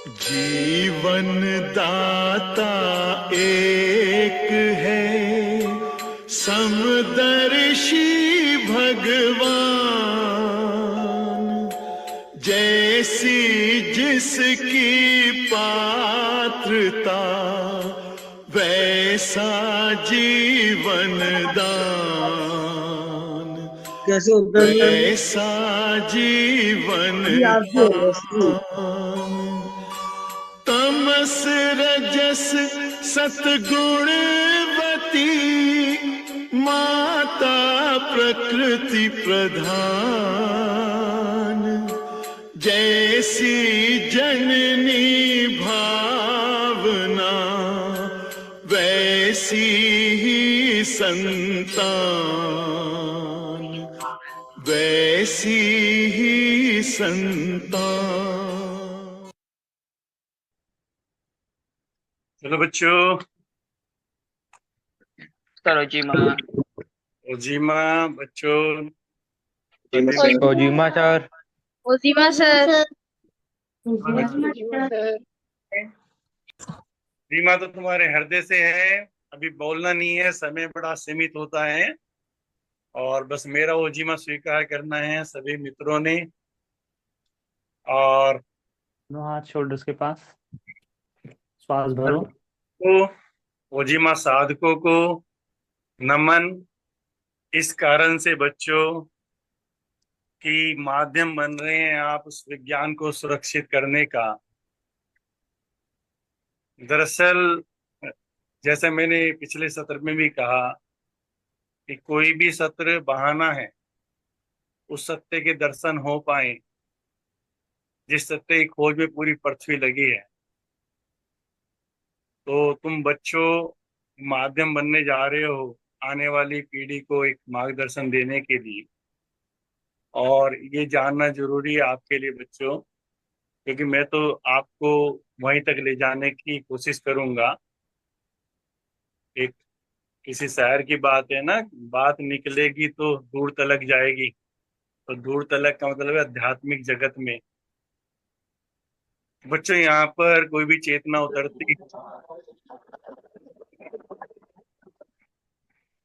जीवन दाता एक है, समदर्शी भगवान। जैसी जिसकी पात्रता, वैसा जीवन दान। कैसे उधर वैसा जीवन आपकी हो रही दान। तमस रजस सतगुणवती, माता प्रकृति प्रधान। जैसी जननी भावना, वैसी ही संतान। वैसी ही संतान। चलो बच्चों, करो जी माँ। ओजीमा बच्चों, ओजीमा सर। ओजीमा सर। ओजीमा तो तुम्हारे हृदय से है। अभी बोलना नहीं है, समय बड़ा सीमित होता है और बस मेरा ओजीमा स्वीकार करना है सभी मित्रों ने। और हाथ शोल्डर्स के पास, श्वास भरो। तो ओजीमा साधकों को नमन, इस कारण से बच्चों कि माध्यम बन रहे हैं आप उस विज्ञान को सुरक्षित करने का। दरअसल जैसे मैंने पिछले सत्र में भी कहा कि कोई भी सत्र बहाना है उस सत्य के दर्शन हो पाए जिस सत्य की खोज में पूरी पृथ्वी लगी है। तो तुम बच्चों माध्यम बनने जा रहे हो आने वाली पीढ़ी को एक मार्गदर्शन देने के लिए, और ये जानना जरूरी है आपके लिए बच्चों, क्योंकि मैं तो आपको वहीं तक ले जाने की कोशिश करूंगा। एक किसी शहर की बात है ना, बात निकलेगी तो दूर तलक जाएगी। तो दूर तलक का मतलब है आध्यात्मिक जगत में। बच्चों यहाँ पर कोई भी चेतना उतरती,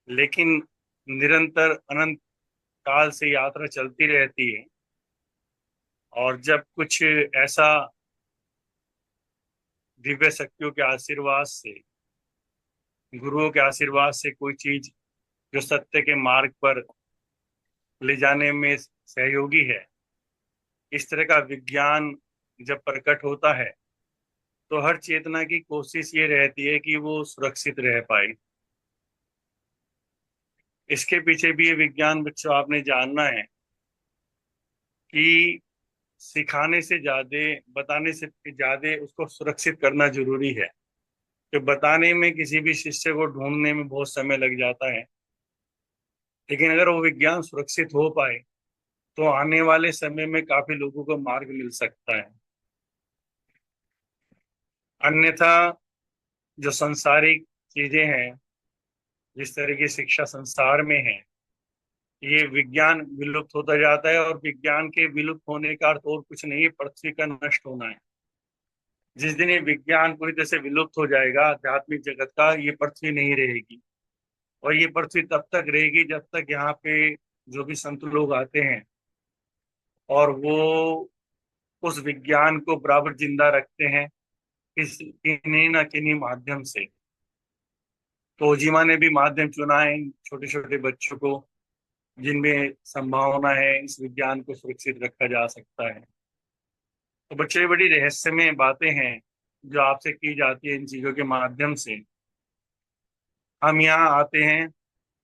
लेकिन निरंतर अनंत काल से यात्रा चलती रहती है। और जब कुछ ऐसा दिव्य शक्तियों के आशीर्वाद से, गुरुओं के आशीर्वाद से कोई चीज जो सत्य के मार्ग पर ले जाने में सहयोगी है, इस तरह का विज्ञान जब प्रकट होता है तो हर चेतना की कोशिश ये रहती है कि वो सुरक्षित रह पाए। इसके पीछे भी ये विज्ञान बच्चों आपने जानना है कि सिखाने से ज्यादा, बताने से ज्यादा उसको सुरक्षित करना जरूरी है। तो बताने में किसी भी शिष्य को ढूंढने में बहुत समय लग जाता है, लेकिन अगर वो विज्ञान सुरक्षित हो पाए तो आने वाले समय में काफी लोगों को मार्ग मिल सकता है। अन्यथा जो सांसारिक चीजें हैं, जिस तरह की शिक्षा संसार में है, ये विज्ञान विलुप्त होता जाता है। और विज्ञान के विलुप्त होने का अर्थ और कुछ नहीं है, पृथ्वी का नष्ट होना है। जिस दिन ये विज्ञान पूरी तरह से विलुप्त हो जाएगा आध्यात्मिक जगत का, ये पृथ्वी नहीं रहेगी। और ये पृथ्वी तब तक रहेगी जब तक यहाँ पे जो भी संत लोग आते हैं और वो उस विज्ञान को बराबर जिंदा रखते हैं किन्हीं ना किन्हीं माध्यम से। तो ओजीमा ने भी माध्यम चुना है इन छोटे छोटे बच्चों को जिनमें संभावना है इस विज्ञान को सुरक्षित रखा जा सकता है। तो बच्चे, बड़ी रहस्यमय बातें हैं जो आपसे की जाती है इन चीजों के माध्यम से। हम यहाँ आते हैं,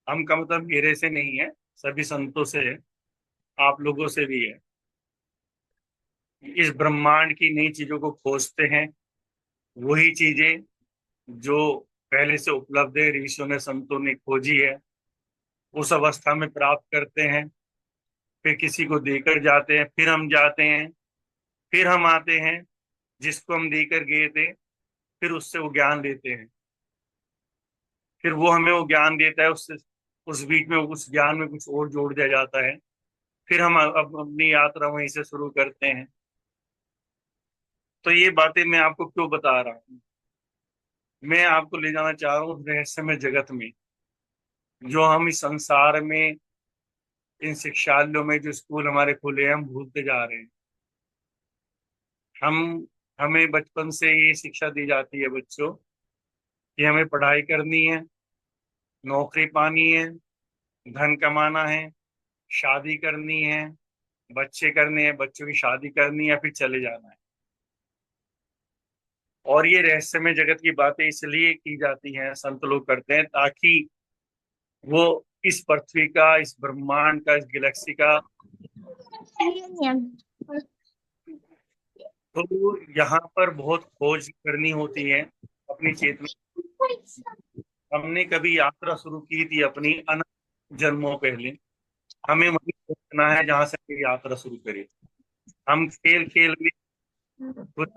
हम का मतलब मेरे से नहीं है, सभी संतों से है, आप लोगों से भी है। इस ब्रह्मांड की नई चीजों को खोजते हैं, वही चीजें जो पहले से उपलब्ध है, ऋषियों ने संतों ने खोजी है, उस अवस्था में प्राप्त करते हैं। फिर किसी को देकर जाते हैं, फिर हम जाते हैं, फिर हम आते हैं, जिसको हम देकर गए थे फिर उससे वो ज्ञान लेते हैं। फिर वो हमें वो ज्ञान देता है, उससे उस बीच में उस ज्ञान में कुछ और जोड़ दिया जाता है। फिर हम अब अपनी यात्रा वहीं से शुरू करते हैं। तो ये बातें मैं आपको क्यों बता रहा हूँ? मैं आपको ले जाना चाह रहा हूँ उस रहस्यमय जगत में, जो हम इस संसार में, इन शिक्षालयों में, जो स्कूल हमारे खुले हैं, हम भूलते जा रहे हैं। हम हमें बचपन से ये शिक्षा दी जाती है बच्चों कि हमें पढ़ाई करनी है, नौकरी पानी है, धन कमाना है, शादी करनी है, बच्चे करने हैं, बच्चों की शादी करनी है, फिर चले जाना है। और ये रहस्यमय जगत की बातें इसलिए की जाती हैं, संत लोग करते हैं, ताकि वो इस पृथ्वी का, इस ब्रह्मांड का, इस गैलेक्सी का, तो यहाँ पर बहुत खोज करनी होती है अपनी चेतना। हमने कभी यात्रा शुरू की थी अपनी अनंत जन्मों पहले, हमें वही पहुंचना है जहां से हम यात्रा शुरू करें। हम खेल खेल में कुछ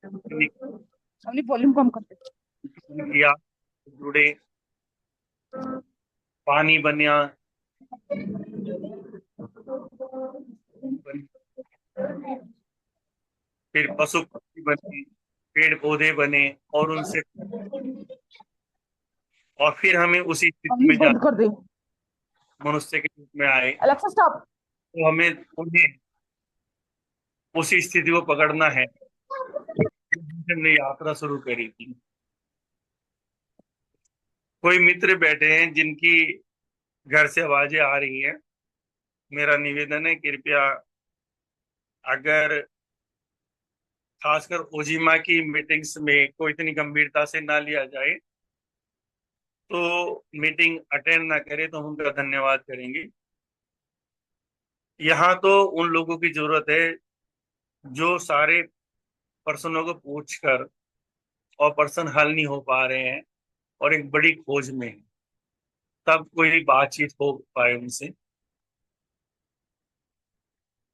हमने वॉल्यूम कम कर दिया। किया, जुड़े, पानी बनिया, फिर पशु पक्षी बने, पेड़ पौधे बने, और उनसे, और फिर हमें उसी स्थिति हमने में जा, बंद कर दे। मनुष्य के रूप में आए। Alexa stop. तो हमें उन्हें उसी स्थिति को पकड़ना है, हमने यात्रा शुरू करी थी। कोई मित्र बैठे हैं जिनकी घर से आवाजें आ रही हैं, मेरा निवेदन है कृपया, अगर खासकर ओजिमा की मीटिंग्स में को इतनी गंभीरता से ना लिया जाए, तो मीटिंग अटेंड ना करे तो हम उनका धन्यवाद करेंगे। यहाँ तो उन लोगों की जरूरत है जो सारे प्रश्नों को पूछकर, और प्रश्न हल नहीं हो पा रहे हैं और एक बड़ी खोज में है, तब कोई बातचीत हो पाए उनसे।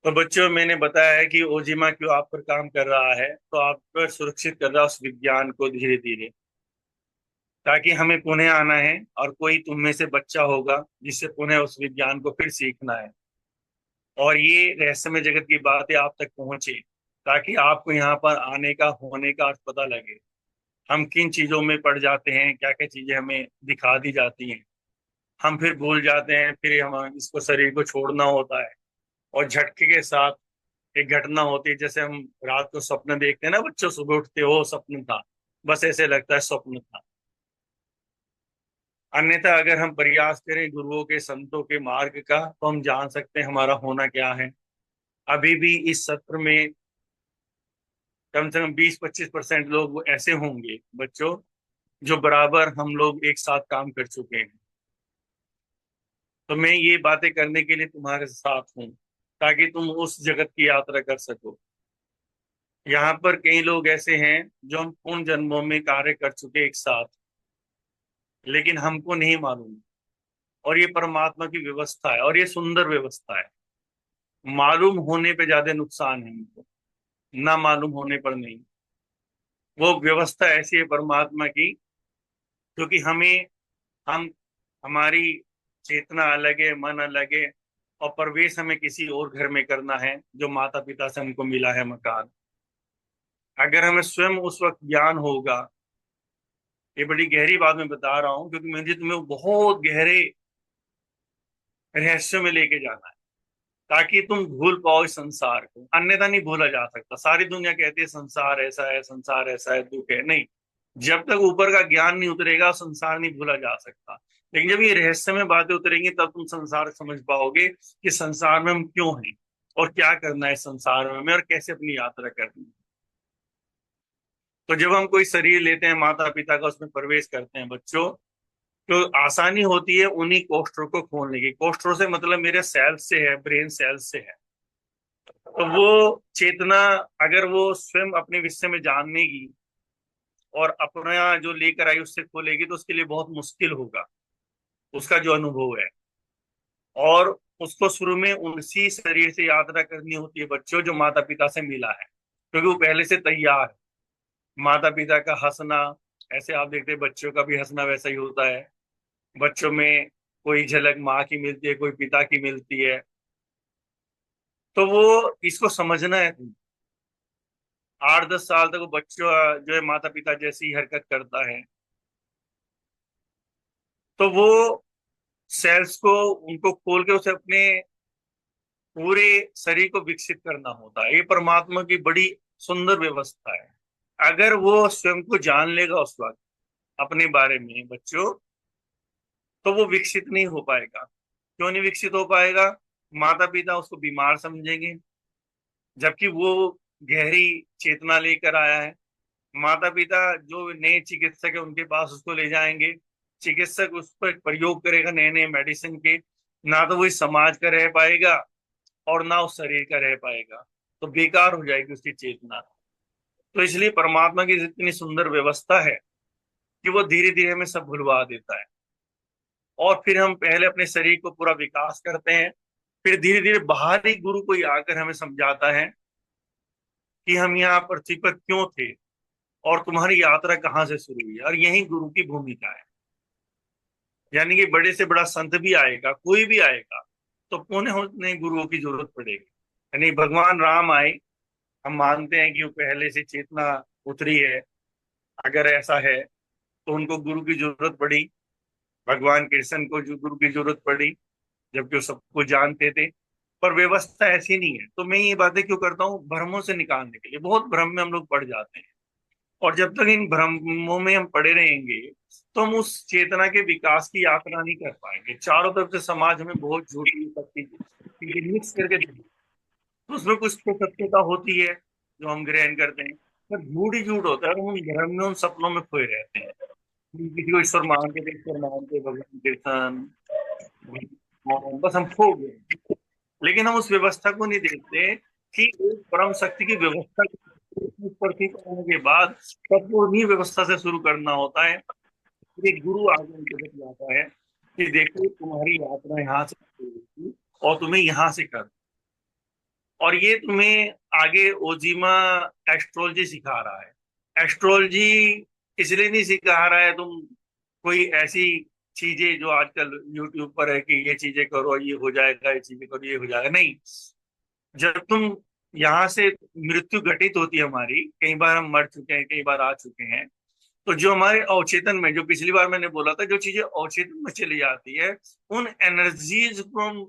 तो बच्चों, मैंने बताया है कि ओजिमा क्यों आप पर काम कर रहा है, तो आप पर सुरक्षित कर रहा है उस विज्ञान को धीरे धीरे, ताकि हमें पुनः आना है और कोई तुम में से बच्चा होगा जिससे पुनः उस विज्ञान को फिर सीखना है, और ये रहस्यमय जगत की बातें आप तक पहुंचे, ताकि आपको यहाँ पर आने का, होने का अर्थ पता लगे। हम किन चीजों में पड़ जाते हैं, क्या क्या चीजें हमें दिखा दी जाती हैं, हम फिर भूल जाते हैं, फिर हम इसको, शरीर को छोड़ना होता है, और झटके के साथ एक घटना होती है। जैसे हम रात को स्वप्न देखते हैं ना बच्चों, सुबह उठते हो स्वप्न था, बस ऐसे लगता है स्वप्न था। अन्यथा अगर हम प्रयास करें गुरुओं के, संतों के मार्ग का, तो हम जान सकते हैं हमारा होना क्या है। अभी भी इस सत्र में कम से कम 20-25% लोग ऐसे होंगे बच्चों, जो बराबर हम लोग एक साथ काम कर चुके हैं। तो मैं ये बातें करने के लिए तुम्हारे साथ हूँ, ताकि तुम उस जगत की यात्रा कर सको। यहाँ पर कई लोग ऐसे हैं जो हम पूर्ण जन्मों में कार्य कर चुके एक साथ, लेकिन हमको नहीं मालूम। और ये परमात्मा की व्यवस्था है, और ये सुंदर व्यवस्था है। मालूम होने पे ज्यादा नुकसान है हमको, ना मालूम होने पर नहीं। वो व्यवस्था ऐसी है परमात्मा की, क्योंकि हम हमारी चेतना अलग है, मन अलग है, और प्रवेश हमें किसी और घर में करना है जो माता पिता से हमको मिला है मकान। अगर हमें स्वयं उस वक्त ज्ञान होगा, ये बड़ी गहरी बात मैं बता रहा हूँ, क्योंकि मुझे तुम्हें बहुत गहरे रहस्यों में लेके जाना है, ताकि तुम भूल पाओ इस संसार को। अन्यथा नहीं भूला जा सकता। सारी दुनिया कहती है संसार ऐसा है, संसार ऐसा है, दुख है। नहीं, जब तक ऊपर का ज्ञान नहीं उतरेगा संसार नहीं भूला जा सकता। लेकिन जब ये रहस्य में बातें उतरेंगी, तब तुम संसार समझ पाओगे कि संसार में हम क्यों हैं, और क्या करना है संसार में, और कैसे अपनी यात्रा करनी है। तो जब हम कोई शरीर लेते हैं माता पिता का, उसमें प्रवेश करते हैं बच्चों, तो आसानी होती है उन्हीं कोष्ठों को खोलने की। कोष्ठों से मतलब मेरे सेल्स से है, ब्रेन सेल्स से है। तो वो चेतना अगर वो स्वयं अपने विषय में जानने की और अपना जो लेकर आई उससे खोलेगी, तो उसके लिए बहुत मुश्किल होगा उसका जो अनुभव है। और उसको शुरू में उसी शरीर से यात्रा करनी होती है बच्चों, जो माता पिता से मिला है, क्योंकि वो पहले से तैयार है। माता पिता का हंसना, ऐसे आप देखते हैं बच्चों का भी हंसना वैसा ही होता है। बच्चों में कोई झलक माँ की मिलती है, कोई पिता की मिलती है। तो वो इसको समझना है तुम, 8-10 साल तक वो बच्चों जो है माता पिता जैसी हरकत करता है, तो वो सेल्स को उनको खोल के उसे अपने पूरे शरीर को विकसित करना होता है। ये परमात्मा की बड़ी सुंदर व्यवस्था है। अगर वो स्वयं को जान लेगा उस वक्त अपने बारे में बच्चों, तो वो विकसित नहीं हो पाएगा। क्यों नहीं विकसित हो पाएगा? माता पिता उसको बीमार समझेंगे, जबकि वो गहरी चेतना लेकर आया है। माता पिता जो नए चिकित्सक है उनके पास उसको ले जाएंगे, चिकित्सक उस पर प्रयोग करेगा नए नए मेडिसिन के, ना तो वो इस समाज का रह पाएगा और ना उस शरीर का रह पाएगा, तो बेकार हो जाएगी उसकी चेतना। तो इसलिए परमात्मा की इतनी सुंदर व्यवस्था है कि वो धीरे धीरे हमें सब भुलवा देता है, और फिर हम पहले अपने शरीर को पूरा विकास करते हैं, फिर धीरे धीरे बाहरी गुरु कोई आकर हमें समझाता है कि हम यहाँ पृथ्वी पर क्यों थे और तुम्हारी यात्रा कहाँ से शुरू हुई, और यही गुरु की भूमिका है। यानी कि बड़े से बड़ा संत भी आएगा, कोई भी आएगा, तो पुनः उतने गुरुओं की जरूरत पड़ेगी। यानी भगवान राम आए, हम मानते हैं कि वो पहले से चेतना उतरी है, अगर ऐसा है तो उनको गुरु की जरूरत पड़ी। भगवान कृष्ण को जो गुरु की जरूरत पड़ी, जबकि वो सबको जानते थे। पर व्यवस्था ऐसी नहीं है। तो मैं ये बातें क्यों करता हूँ? भ्रमों से निकालने के लिए। बहुत भ्रम में हम लोग पड़ जाते हैं, और जब तक इन भ्रमों में हम पड़े रहेंगे तो हम उस चेतना के विकास की यात्रा नहीं कर पाएंगे। चारों तरफ से समाज हमें बहुत झूठी चीजें मिक्स करके देती है। तो उसमें कुछ तो सत्यता होती है जो हम ग्रहण करते हैं, पर झूठ ही झूठ होता है, और हम भ्रम में, उन सपनों में खोए रहते हैं। किसी को ईश्वर मानते थे, ईश्वर मानते, भगवान कृष्ण, बस हम खो गए। लेकिन हम उस व्यवस्था को नहीं देखते कि एक परम शक्ति की व्यवस्था पृथ्वी पर आने के बाद सबको उन्हीं व्यवस्था से शुरू करना होता है। एक गुरु आगे उनके बच जाता है कि देखो तुम्हारी यात्रा यहाँ से शुरू हुई और तुम्हें यहाँ से कर, और ये तुम्हें आगे ओजीमा एस्ट्रोलॉजी सिखा रहा है। एस्ट्रोलॉजी इसलिए नहीं सिखा रहा है तुम कोई ऐसी चीजें जो आजकल यूट्यूब पर है कि ये चीजें करो ये हो जाएगा, ये चीजें करो ये हो जाएगा, नहीं। जब तुम यहाँ से मृत्यु घटित होती है हमारी, कई बार हम मर चुके हैं, कई बार आ चुके हैं, तो जो हमारे अवचेतन में, जो पिछली बार मैंने बोला था, जो चीजें अवचेतन में चली जाती है, उन एनर्जीज को हम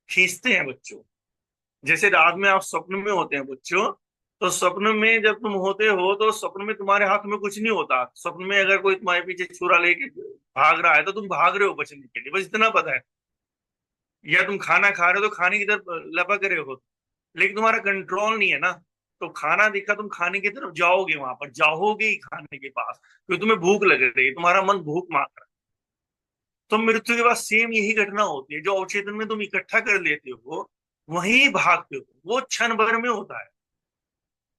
खींचते हैं बच्चों। जैसे रात में आप स्वप्न में होते हैं बच्चों, तो स्वप्न में जब तुम होते हो तो स्वप्न में तुम्हारे हाथ में कुछ नहीं होता। स्वप्न में अगर कोई तुम्हारे पीछे छुरा लेके भाग रहा है तो तुम भाग रहे हो बचने के लिए, बस इतना पता है। या तुम खाना खा रहे हो तो खाने की तरफ लपक रहे हो, लेकिन तुम्हारा कंट्रोल नहीं है ना। तो खाना दिखा, तुम खाने की तरफ जाओगे, वहां पर जाओगे ही खाने के पास, क्योंकि तुम्हें भूख लग रही है, तुम्हारा मन भूख मांग रहा है। तो मृत्यु के बाद सेम यही घटना होती है। जो अवचेतन में तुम इकट्ठा कर लेते हो वहीं भागते हो, वो क्षण भर में होता है।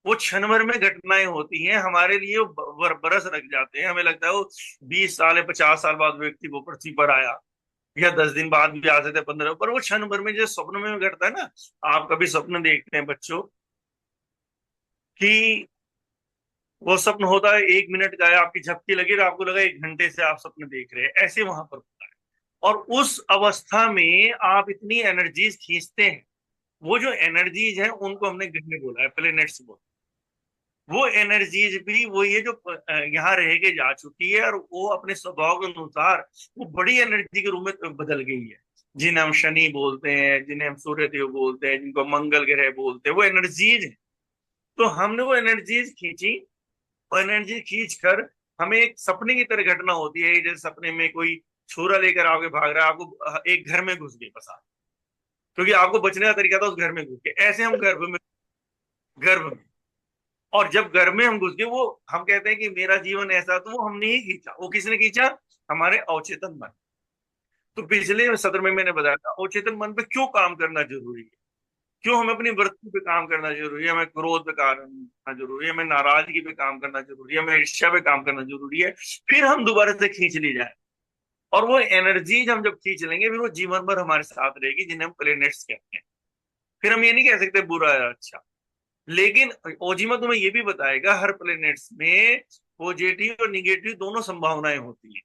वो क्षण भर में घटनाएं होती हैं, हमारे लिए वो बरस रख जाते हैं। हमें लगता है वो 20 साल या 50 साल बाद व्यक्ति वो पृथ्वी पर आया, या 10 दिन बाद भी आ सकते हैं, 15, पर वो क्षण भर में जो स्वप्न में घटता है ना। आप कभी स्वप्न देखते हैं बच्चों कि वो स्वप्न होता है 1 मिनट का है, आपकी झपकी लगी और आपको लगा 1 घंटे से आप स्वप्न देख रहे हैं, ऐसे वहां पर होता है। और उस अवस्था में आप इतनी एनर्जीज खींचते हैं। वो जो एनर्जीज है उनको हमने ग्रह बोला है, प्लेनेट्स बोला। वो एनर्जीज भी वही है जो यहाँ रह के जा चुकी है, और वो अपने स्वभाव के अनुसार वो बड़ी एनर्जी के रूप में बदल गई है। जिन्हें हम शनि बोलते हैं, जिन्हें हम सूर्य देव बोलते हैं, जिनको मंगल ग्रह बोलते हैं, वो एनर्जीज है। तो हमने वो एनर्जीज खींची, वो एनर्जी खींच कर हमें एक सपने की तरह घटना होती है। जैसे सपने में कोई छुरा लेकर आगे भाग रहा है, आपको एक घर में घुस गए बस आप, क्योंकि आपको बचने का तरीका था उस घर में घुस गए। ऐसे हम गर्भ में, और जब घर में हम घुस गए, वो हम कहते हैं कि मेरा जीवन ऐसा, तो वो हमने ही खींचा। वो किसने खींचा? हमारे अवचेतन मन। तो पिछले सत्र में मैंने बताया था अवचेतन मन पे क्यों काम करना जरूरी है, क्यों हमें अपनी वृत्ति पे काम करना जरूरी है, हमें क्रोध पे काम करना जरूरी है, हमें नाराजगी पे काम करना जरूरी है, हमें ईर्ष्या पे काम करना जरूरी है। फिर हम दोबारा से खींच ली जाए, और वो एनर्जी हम जब खींच लेंगे फिर वो जीवन भर हमारे साथ रहेगी, जिन्हें हम प्लेनेट्स कहते हैं। फिर हम ये नहीं कह सकते बुरा है अच्छा। लेकिन ओजिमा तुम्हें ये भी बताएगा हर प्लेनेट्स में पॉजिटिव और निगेटिव दोनों संभावनाएं होती हैं।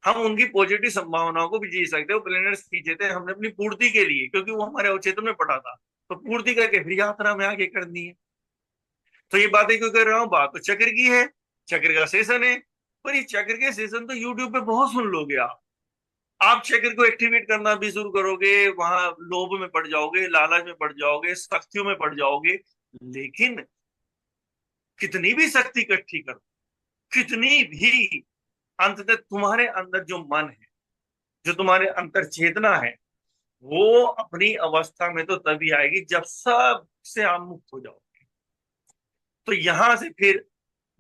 हम उनकी पॉजिटिव संभावनाओं को भी जी सकते हैं। वो प्लेनेट्स खींचे थे हमने अपनी पूर्ति के लिए, क्योंकि वो हमारे अवचेतन में पड़ा था, तो पूर्ति करके फिर यात्रा में आगे करनी है। तो ये बातें क्यों कर रहा हूँ? बात तो चक्र की है, चक्र का सेशन है। पर ये चक्र के सेशन तो यूट्यूब पे बहुत सुन लोगे आप चक्र को एक्टिवेट करना भी शुरू करोगे, वहां लोभ में पड़ जाओगे, लालच में पड़ जाओगे, शक्तियों में पड़ जाओगे। लेकिन कितनी भी शक्ति इकट्ठी करो, कितनी भी, अंततः तुम्हारे अंदर जो मन है, जो तुम्हारे अंतर चेतना है, वो अपनी अवस्था में तो तभी आएगी जब सबसे आप मुक्त हो जाओगे। तो यहां से फिर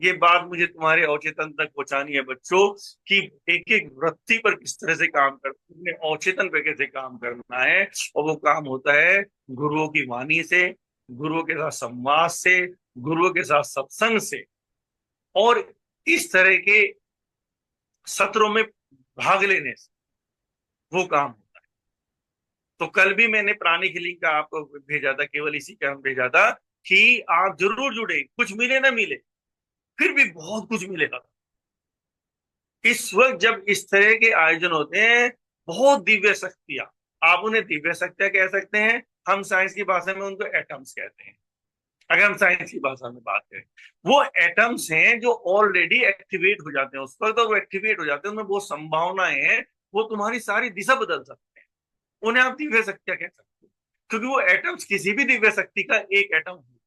ये बात मुझे तुम्हारे अवचेतन तक पहुंचानी है बच्चों, कि एक एक वृत्ति पर किस तरह से काम करना, अपने अवचेतन पे कैसे काम करना है। और वो काम होता है गुरुओं की वाणी से, गुरुओं के साथ संवाद से, गुरुओं के साथ सत्संग से, और इस तरह के सत्रों में भाग लेने से वो काम होता है। तो कल भी मैंने प्राणी हीलिंग का आपको भेजा था, केवल इसी कारण भेजा था कि आप जरूर जुड़े, कुछ मिले ना मिले, फिर भी बहुत कुछ मिलेगा। इस वक्त जब इस तरह के आयोजन होते हैं, बहुत दिव्य शक्तियां, आप उन्हें दिव्य शक्तियां कह सकते हैं, हम साइंस की भाषा में उनको एटम्स कहते हैं। अगर हम साइंस की भाषा में बात करें, वो एटम्स हैं जो ऑलरेडी एक्टिवेट हो जाते हैं उस वक्त, और वो एक्टिवेट हो जाते हैं, उनमें बहुत संभावनाएं हैं, वो तुम्हारी सारी दिशा बदल सकते हैं। उन्हें आप दिव्य शक्तियां कह सकते हो, क्योंकि वो एटम्स किसी भी दिव्य शक्ति का एक एटम होगा।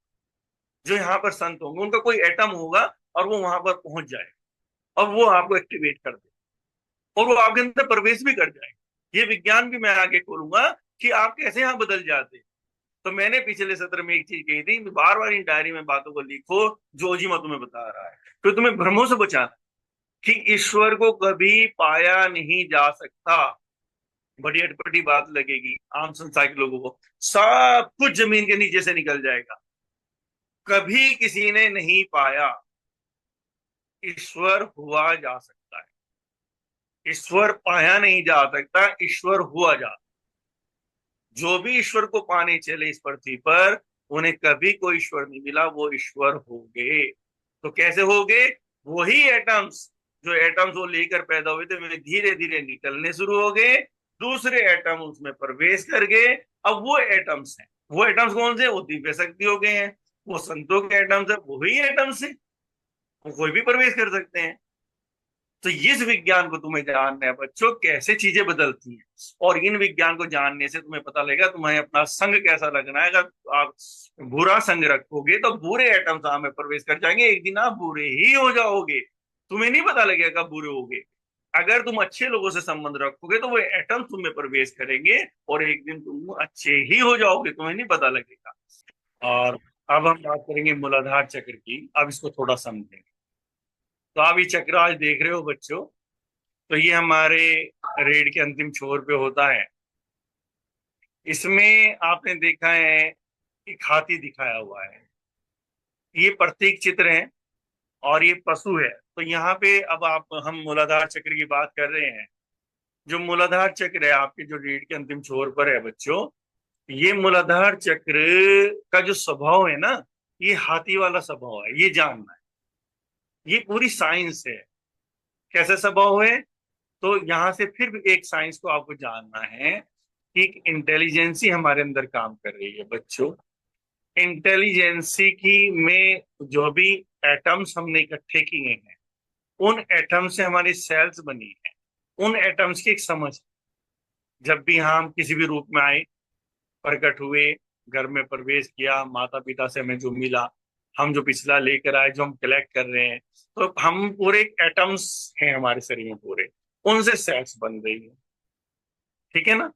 जो यहाँ पर संत होंगे उनका कोई एटम होगा और वो वहां पर पहुंच जाएगा और वो आपको एक्टिवेट कर दे और वो आपके अंदर प्रवेश भी कर जाएगा। ये विज्ञान भी मैं आगे खोलूंगा कि आप कैसे यहाँ बदल जाते। तो मैंने पिछले सत्र में एक चीज कही थी, बार बार इन डायरी में बातों को लिखो जो जी मैं तुम्हें बता रहा है, तो तुम्हें भ्रमों से बचाना कि ईश्वर को कभी पाया नहीं जा सकता। बड़ी अटपटी बात लगेगी आम संसार के लोगों को, सब कुछ जमीन के नीचे से निकल जाएगा, कभी किसी ने नहीं पाया। ईश्वर हुआ जा सकता है, ईश्वर पाया नहीं जा सकता, ईश्वर हुआ जा। जो भी ईश्वर को पाने चले इस पृथ्वी पर, उन्हें कभी कोई ईश्वर नहीं मिला, वो ईश्वर हो गए। तो कैसे हो गए? वही एटम्स, जो एटम्स वो लेकर पैदा हुए थे, वे धीरे धीरे निकलने शुरू हो गए, दूसरे एटम उसमें प्रवेश कर गए। अब वो एटम्स हैं, वो एटम्स कौन से? वो दिव्य शक्ति हो गए हैं, वो संतों के एटम्स है, वही एटम्स है, वो कोई भी प्रवेश कर सकते हैं। तो इस विज्ञान को तुम्हें जानना है बच्चों, कैसे चीजें बदलती हैं, और इन विज्ञान को जानने से तुम्हें पता लगेगा तुम्हें अपना संग कैसा लगना है। अगर आप बुरा संग रखोगे तो बुरे एटम्स आप में प्रवेश कर जाएंगे, एक दिन आप बुरे ही हो जाओगे, तुम्हें नहीं पता लगेगा कब बुरे होगे। अगर तुम अच्छे लोगों से संबंध रखोगे तो वो एटम तुम में प्रवेश करेंगे और एक दिन तुम अच्छे ही हो जाओगे, तुम्हें नहीं पता लगेगा। और अब हम बात करेंगे मूलाधार चक्र की। अब इसको थोड़ा समझेंगे। तो आप ये चक्र आज देख रहे हो बच्चों, तो ये हमारे रीढ़ के अंतिम छोर पे होता है। इसमें आपने देखा है एक हाथी दिखाया हुआ है, ये प्रतीक चित्र है और ये पशु है। तो यहाँ पे अब हम मूलाधार चक्र की बात कर रहे हैं। जो मूलाधार चक्र है आपके जो रीढ़ के अंतिम छोर पर है बच्चों, ये मूलाधार चक्र का जो स्वभाव है ना, ये हाथी वाला स्वभाव है, ये जानना है। ये पूरी साइंस है, कैसे स्वभाव है। तो यहां से फिर भी एक साइंस को आपको जानना है कि एक इंटेलिजेंसी हमारे अंदर काम कर रही है बच्चों। इंटेलिजेंसी की में जो भी एटम्स हमने इकट्ठे किए हैं, उन एटम से हमारी सेल्स बनी है, उन एटम्स की एक समझ। जब भी हम किसी भी रूप में आए, प्रकट हुए, घर में प्रवेश किया, माता पिता से हमें जो मिला, हम जो पिछला लेकर आए, जो हम कलेक्ट कर रहे हैं, तो हम पूरे एटम्स हैं हमारे शरीर में पूरे, उनसे सेल्स बन रही है, ठीक है ना।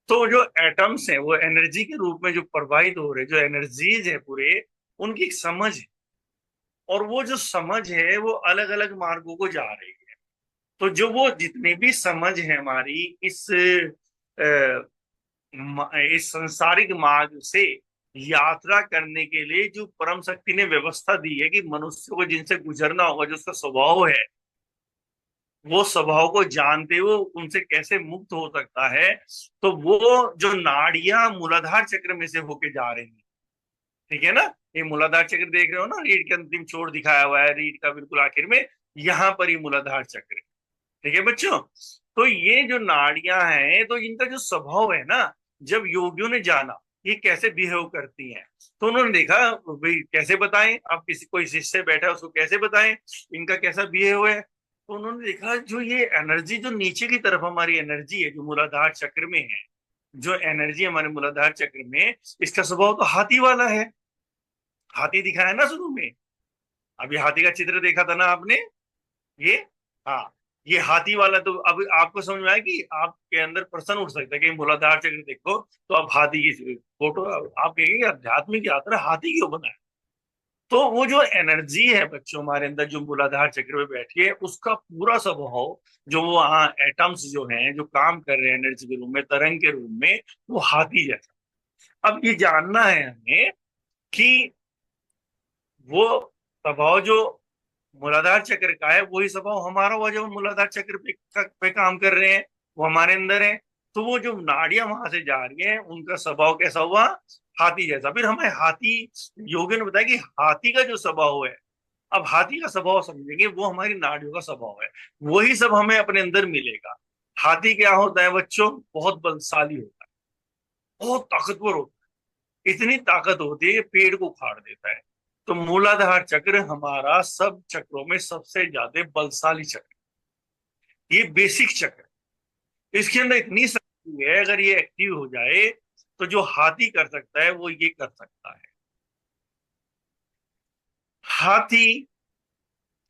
तो जो एटम्स हैं वो एनर्जी के रूप में जो प्रवाहित हो रहे, जो एनर्जीज है पूरे, उनकी एक समझ है, और वो जो समझ है वो अलग अलग मार्गों को जा रही है। तो जो वो जितनी भी समझ है हमारी इस संसारिक मार्ग से यात्रा करने के लिए जो परम शक्ति ने व्यवस्था दी है कि मनुष्य को जिनसे गुजरना होगा, जो उसका स्वभाव है, वो स्वभाव को जानते हुए उनसे कैसे मुक्त हो सकता है। तो वो जो नाड़ियां मूलाधार चक्र में से होके जा रही है, ठीक है ना। ये मूलाधार चक्र देख रहे हो ना, रीढ़ के अंतिम छोर दिखाया हुआ है, रीढ़ का बिल्कुल आखिर में, यहाँ पर ही मूलाधार चक्र, ठीक है बच्चों। तो ये जो नाड़ियां हैं, तो इनका जो स्वभाव है ना, जब योगियों ने जाना, ये कैसे बिहेव करती हैं। तो उन्होंने देखा भाई कैसे बताएं, आप किसी कोई शिष्य बैठा है उसको कैसे बताएं इनका कैसा बिहेव है। तो उन्होंने देखा जो ये एनर्जी जो नीचे की तरफ हमारी एनर्जी है जो मूलाधार चक्र में है, जो एनर्जी हमारे मूलाधार चक्र में, इसका स्वभाव तो हाथी वाला है। हाथी दिखाया ना शुरू में, अभी हाथी का चित्र देखा था ना आपने, ये, हाँ, ये हाथी वाला। तो अब आपको समझ में आया कि आपके अंदर प्रश्न उठ सकता है कि मूलाधार चक्र देखो तो आप हाथी की फोटो आप कहेंगे आध्यात्मिक यात्रा हाथी क्यों बनाए। तो वो जो एनर्जी है बच्चों हमारे अंदर जो मूलाधार चक्र में बैठी है, उसका पूरा स्वभाव जो वो वहाँ एटम्स जो हैं जो काम कर रहे हैं एनर्जी के रूप में, तरंग के रूप में, वो हाथी जैसा। अब ये जानना है हमें कि वो स्वभाव जो मूलाधार चक्र का है वही स्वभाव हमारा हुआ जो मूलाधार चक्र पे काम कर रहे हैं, वो हमारे अंदर है। तो वो जो नाड़ियां वहां से जा रही हैं उनका स्वभाव कैसा हुआ, हाथी जैसा। फिर हमें हाथी, योगियों ने बताया कि हाथी का जो स्वभाव है, अब हाथी का स्वभाव समझेंगे, वो हमारी नाड़ियों का स्वभाव है, वही सब हमें अपने अंदर मिलेगा। हाथी क्या होता है बच्चों, बहुत बलशाली होता है, बहुत ताकतवर होता है, इतनी ताकत होती है पेड़ को उखाड़ देता है। तो मूलाधार चक्र हमारा सब चक्रों में सबसे ज्यादा बलशाली चक्र, ये बेसिक चक्र, इसके अंदर इतनी शक्ति है, अगर ये एक्टिव हो जाए तो जो हाथी कर सकता है वो ये कर सकता है। हाथी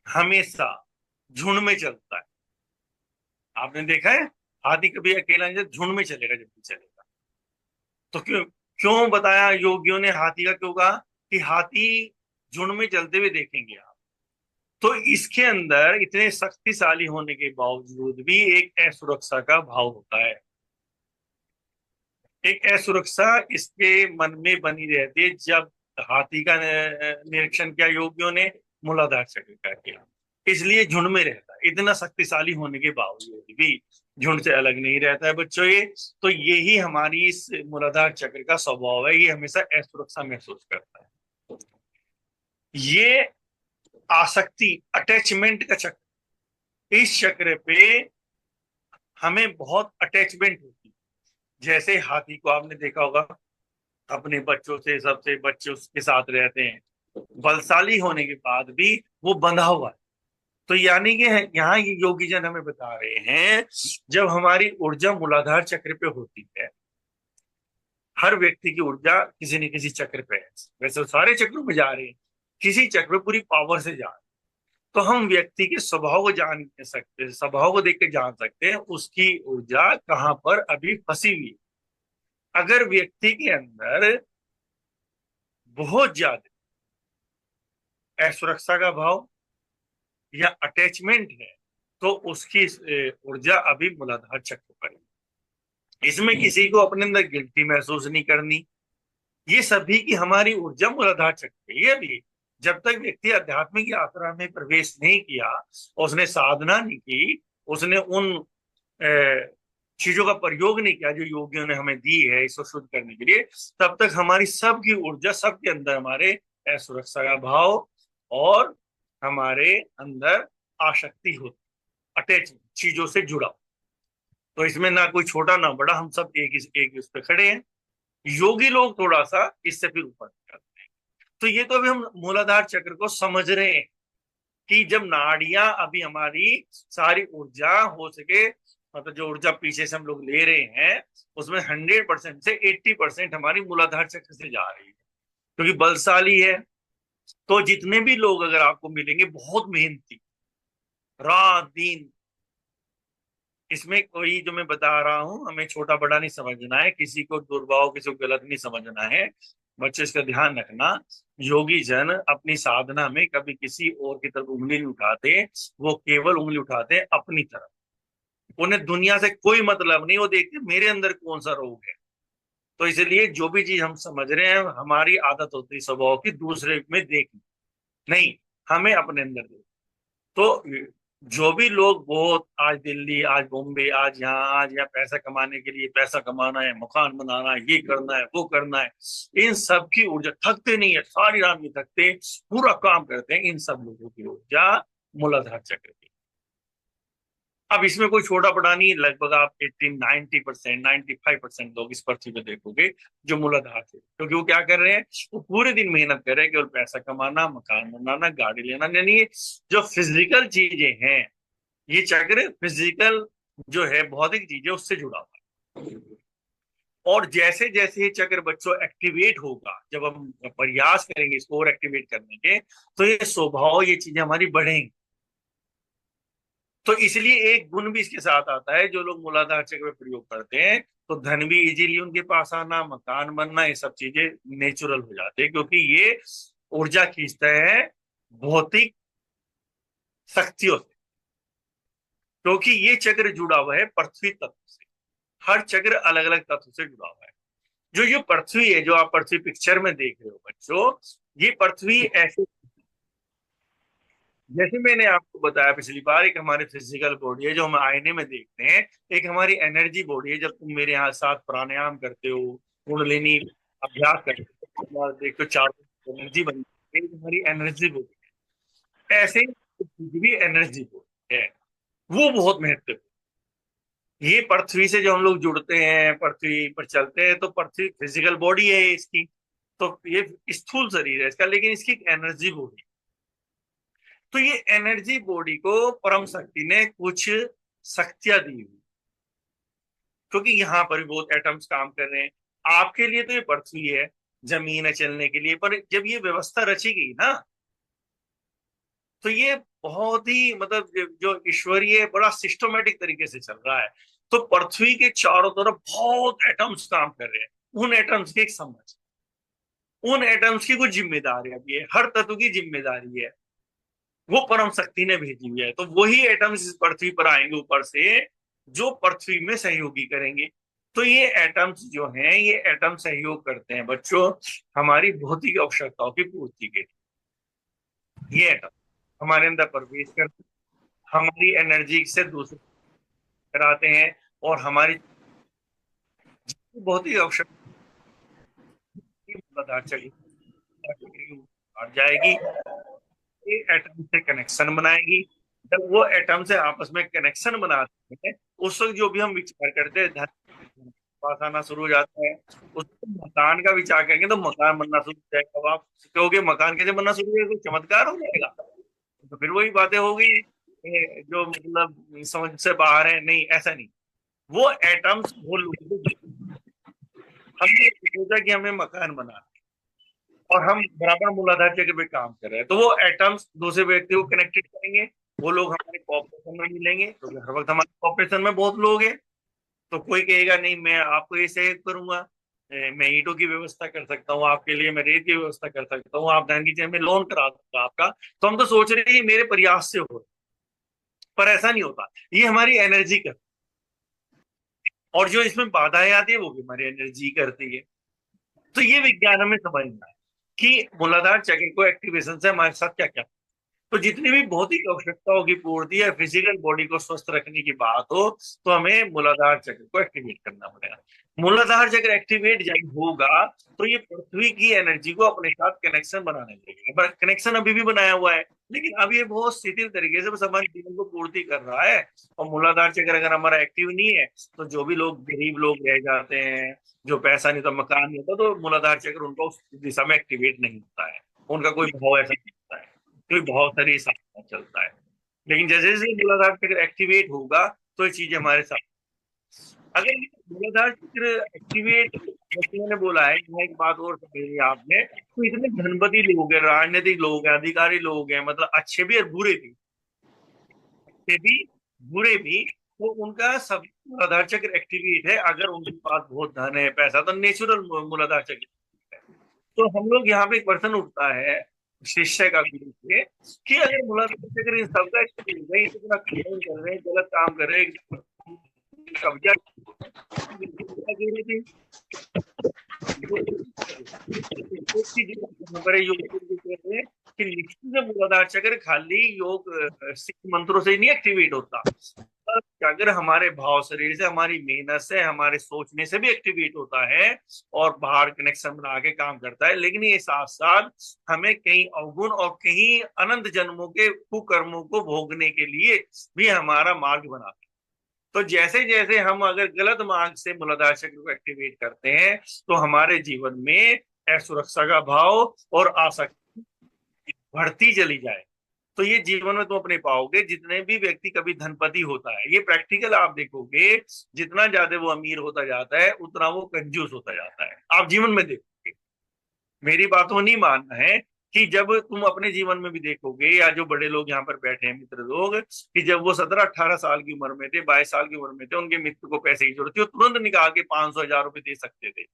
हमेशा झुंड में चलता है, आपने देखा है हाथी कभी अकेला नहीं, झुंड में चलेगा जब भी चलेगा। तो क्यों क्यों बताया योगियों ने हाथी का, क्यों कहा कि हाथी झुंड में चलते हुए देखेंगे आप। तो इसके अंदर इतने शक्तिशाली होने के बावजूद भी एक असुरक्षा का भाव होता है, एक असुरक्षा इसके मन में बनी रहती है। जब हाथी का निरीक्षण किया योगियों ने, मूलाधार चक्र का किया, इसलिए झुंड में रहता है, इतना शक्तिशाली होने के बावजूद भी झुंड से अलग नहीं रहता है बच्चों ये। तो यही हमारी इस मूलाधार चक्र का स्वभाव है, ये हमेशा असुरक्षा महसूस करता है। ये आसक्ति, अटैचमेंट का चक्र, इस चक्र पे हमें बहुत अटैचमेंट होती है। जैसे हाथी को आपने देखा होगा, अपने बच्चों से, सबसे बच्चे उसके साथ रहते हैं, बलशाली होने के बाद भी वो बंधा हुआ है। तो यानी कि यहाँ ये योगी जन हमें बता रहे हैं, जब हमारी ऊर्जा मूलाधार चक्र पे होती है, हर व्यक्ति की ऊर्जा किसी न किसी चक्र पे है, वैसे सारे चक्रों में जा रहे हैं, किसी चक्र पे पूरी पावर से जा रहे हैं। तो हम व्यक्ति के स्वभाव को जान सकते हैं, स्वभाव को देख के जान सकते हैं उसकी ऊर्जा कहाँ पर अभी फंसी हुई है। अगर व्यक्ति के अंदर बहुत ज्यादा असुरक्षा का भाव या अटैचमेंट है, तो उसकी ऊर्जा अभी मूलाधार चक्र पर है। इसमें किसी को अपने अंदर गिल्टी महसूस नहीं करनी, ये सभी की हमारी ऊर्जा मूलाधार चक्र पे। ये भी जब तक व्यक्ति आध्यात्मिक यात्रा में प्रवेश नहीं किया, उसने साधना नहीं की, उसने उन चीजों का प्रयोग नहीं किया जो योगियों ने हमें दी है इसको शुद्ध करने के लिए, तब तक हमारी सबकी ऊर्जा, सबके अंदर हमारे असुरक्षा का भाव और हमारे अंदर आसक्ति होती, अटैच चीजों से जुड़ा। तो इसमें ना कोई छोटा ना बड़ा, हम सब एक उस पे खड़े हैं। योगी लोग थोड़ा सा इससे फिर ऊपर करते हैं। तो ये तो अभी हम मूलाधार चक्र को समझ रहे हैं कि जब नाड़ियां अभी हमारी सारी ऊर्जा हो सके, मतलब जो ऊर्जा पीछे से हम लोग ले रहे हैं उसमें 100% से 80% हमारी मूलाधार चक्र से जा रही है, क्योंकि बलशाली है। तो जितने भी लोग अगर आपको मिलेंगे बहुत मेहनती, रात दिन, इसमें कोई जो मैं बता रहा हूं हमें छोटा बड़ा नहीं समझना है, किसी को दुर्भाव, किसी को गलत नहीं समझना है बच्चे, इसका ध्यान रखना। योगी जन अपनी साधना में कभी किसी और की तरफ उंगली नहीं उठाते, वो केवल उंगली उठाते हैं अपनी तरफ। उन्हें दुनिया से कोई मतलब नहीं, वो देखते मेरे अंदर कौन सा रोग है। तो इसलिए जो भी चीज हम समझ रहे हैं, हमारी आदत होती है स्वभाव की दूसरे में देखनी, नहीं, हमें अपने अंदर देख। तो जो भी लोग बहुत, आज दिल्ली, आज बॉम्बे, आज यहाँ पैसा कमाने के लिए, पैसा कमाना है, मकान बनाना है, ये करना है, वो करना है, इन सब की ऊर्जा, थकते नहीं है, सारी रात नहीं थकते, पूरा काम करते हैं, इन सब लोगों की ऊर्जा मूलाधार चक्र की। अब इसमें कोई छोटा बड़ा नहीं, लगभग आप 80-90%, 95% लोग इस पृथ्वी पे देखोगे जो मूलाधार थे, क्योंकि वो क्या कर रहे हैं, वो पूरे दिन मेहनत कर रहे हैं, केवल पैसा कमाना, मकान बनाना, गाड़ी लेना, यानी जो फिजिकल चीजें हैं, ये चक्र फिजिकल जो है भौतिक चीजें उससे जुड़ा हुआ है। और जैसे जैसे ये चक्र बच्चों एक्टिवेट होगा, जब हम प्रयास करेंगे इसको और एक्टिवेट करने के, तो ये स्वभाव, ये चीजें हमारी बढ़ेंगी। तो इसलिए एक गुण भी इसके साथ आता है, जो लोग मूलाधार चक्र में प्रयोग करते हैं तो धन भी इजीली उनके पास आना, मकान बनना, ये सब चीजें नेचुरल हो जाते हैं, क्योंकि ये ऊर्जा खींचता है भौतिक शक्तियों से, क्योंकि ये चक्र जुड़ा हुआ है पृथ्वी तत्व से। हर चक्र अलग अलग तत्व से जुड़ा हुआ है। जो पृथ्वी है, जो आप पृथ्वी पिक्चर में देख रहे हो बच्चों, ये पृथ्वी ऐसे, जैसे मैंने आपको बताया पिछली बार, एक हमारी फिजिकल बॉडी है जो हम आईने में देखते हैं, एक हमारी एनर्जी बॉडी है। जब तुम मेरे यहाँ साथ प्राणायाम करते हो, कुंडलिनी अभ्यास करते हो, देखो चार एनर्जी बनती है, हमारी एनर्जी बॉडी है। ऐसे ही भी एनर्जी बॉडी है, वो बहुत महत्वपूर्ण। ये पृथ्वी से जो हम लोग जुड़ते हैं, पृथ्वी पर चलते हैं, तो पृथ्वी फिजिकल बॉडी है इसकी, तो ये स्थूल शरीर है इसका, लेकिन इसकी एक एनर्जी बॉडी। तो ये एनर्जी बॉडी को परम शक्ति ने कुछ शक्तियां दी हुई, क्योंकि यहाँ पर भी बहुत एटम्स काम कर रहे हैं। आपके लिए तो ये पृथ्वी है, जमीन है चलने के लिए, पर जब ये व्यवस्था रची गई ना, तो ये बहुत ही मतलब जो ईश्वरीय बड़ा सिस्टमेटिक तरीके से चल रहा है। तो पृथ्वी के चारों तरफ बहुत एटम्स काम कर रहे हैं, उन एटम्स की एक समझ, उन एटम्स की कुछ जिम्मेदारियां भी है, हर तत्व की जिम्मेदारी है, वो परम शक्ति ने भेजी हुई है। तो वही एटम्स इस पृथ्वी पर आएंगे ऊपर से, जो पृथ्वी में सहयोगी करेंगे। तो ये एटम्स जो हैं, ये एटम सहयोग करते हैं बच्चों हमारी भौतिक आवश्यकताओं की पूर्ति के लिए। ये एटम हमारे अंदर प्रवेश करते हैं, हमारी एनर्जी से दूसरे कराते हैं, और हमारी भौतिक आवश्यकता जाएगी, ये एटम से कनेक्शन बनाएगी। जब वो एटम से आपस में कनेक्शन बनाते हैं, उस वक्त जो भी हम विचार करते हैं, धन पास आना शुरू हो जाता है। उसको मकान का विचार करेंगे तो मकान बनना शुरू हो जाएगा। अब आप कहोगे मकान कैसे बनना शुरू हो जाएगा, चमत्कार हो जाएगा, तो फिर वही बातें हो गई जो मतलब समझ से बाहर है। नहीं, ऐसा नहीं। वो एटम्स वो लोग, हमने सोचा कि हमें मकान बनाना, और हम बराबर मूलाधार चक्र पे काम कर रहे हैं, तो वो एटम्स दूसरे व्यक्ति को कनेक्टेड करेंगे। वो लोग हमारे कॉपरेशन में मिलेंगे, क्योंकि हर वक्त हमारे कॉपरेशन में बहुत लोग हैं। तो कोई कहेगा नहीं, मैं आपको ये सहयोग करूंगा, मैं ईंटों की व्यवस्था कर सकता हूँ आपके लिए, मैं रेत की व्यवस्था कर सकता हूँ, आप धन की जगह में लोन करा दूंगा आपका। तो हम तो सोच रहे हैं मेरे प्रयास से हो, पर ऐसा नहीं होता। ये हमारी एनर्जी कर, और जो इसमें बाधाएं आती है वो भी हमारी एनर्जी करती है। तो ये विज्ञान हमें समझना है कि मूलाधार चक्र को एक्टिवेशन से हमारे साथ क्या क्या। तो जितनी भी भौतिक आवश्यकताओं की पूर्ति या फिजिकल बॉडी को स्वस्थ रखने की बात हो, तो हमें मूलाधार चक्र को एक्टिवेट करना पड़ेगा। मूलाधार चक्र एक्टिवेट जब होगा, तो ये पृथ्वी की एनर्जी को अपने साथ कनेक्शन बनाने लगेगा। कनेक्शन अभी भी बनाया हुआ है, लेकिन अब ये बहुत शिथिल तरीके से बस हमारे जीवन को पूर्ति कर रहा है। और मूलाधार चक्र अगर हमारा एक्टिव नहीं है, तो जो भी लोग गरीब लोग रह जाते हैं, जो पैसा नहीं होता, मकान नहीं होता, तो मूलाधार चक्र उनका उस दिशा में एक्टिवेट नहीं होता है, उनका कोई भाव ऐसा नहीं होता है, कोई बहुत सारी साथ चलता है। लेकिन जैसे जैसे मूलाधार चक्र एक्टिवेट होगा, तो ये चीजें हमारे साथ। अगर मूलाधार चक्र एक्टिवेट, जैसे मैंने बोला है, यहाँ एक बात और समझिए आपने, तो इतने धनपति लोग हैं, राजनीतिक लोग हैं, अधिकारी लोग हैं, मतलब अच्छे भी और बुरे भी, अच्छे भी बुरे भी, तो उनका सब मूलाधार चक्र एक्टिवेट है। अगर उनके पास बहुत धन है, पैसा, तो नेचुरल मूलाधार चक्र है। तो हम लोग यहाँ पे एक पर्सन उठता है शिष्य का गुरु से, कि अगर मूलाधार चक्र इन सबका इतना खंडन कर रहे हैं, गलत काम कर रहे हैं, कब्जा कि निश्चित मूलाधार चक्र खाली योग सिख मंत्रों से नहीं एक्टिवेट होता, अगर हमारे भाव शरीर से, हमारी मेहनत से, हमारे सोचने से भी एक्टिवेट होता है, और बाहर कनेक्शन बना के काम करता है। लेकिन ये साथ साथ हमें कई अवगुण और कई अनंत जन्मों के कुकर्मों को भोगने के लिए भी हमारा मार्ग बनाता है। तो जैसे जैसे हम अगर गलत मार्ग से मूलाधार चक्र को एक्टिवेट करते हैं तो हमारे जीवन में असुरक्षा का भाव और आसक्ति बढ़ती चली जाए। तो ये जीवन में तुम अपने पाओगे, जितने भी व्यक्ति कभी धनपति होता है, ये प्रैक्टिकल आप देखोगे, जितना ज्यादा वो अमीर होता जाता है उतना वो कंजूस होता जाता है। आप जीवन में देखोगे, मेरी बातों नहीं मानना है कि जब तुम अपने जीवन में भी देखोगे, या जो बड़े लोग यहाँ पर बैठे हैं मित्र लोग, कि जब वो 17-18 साल की उम्र में थे, 22 साल की उम्र में थे, उनके मित्र को पैसे की जरूरत थी, वो तुरंत निकाल के 500-1000 रुपए दे सकते थे।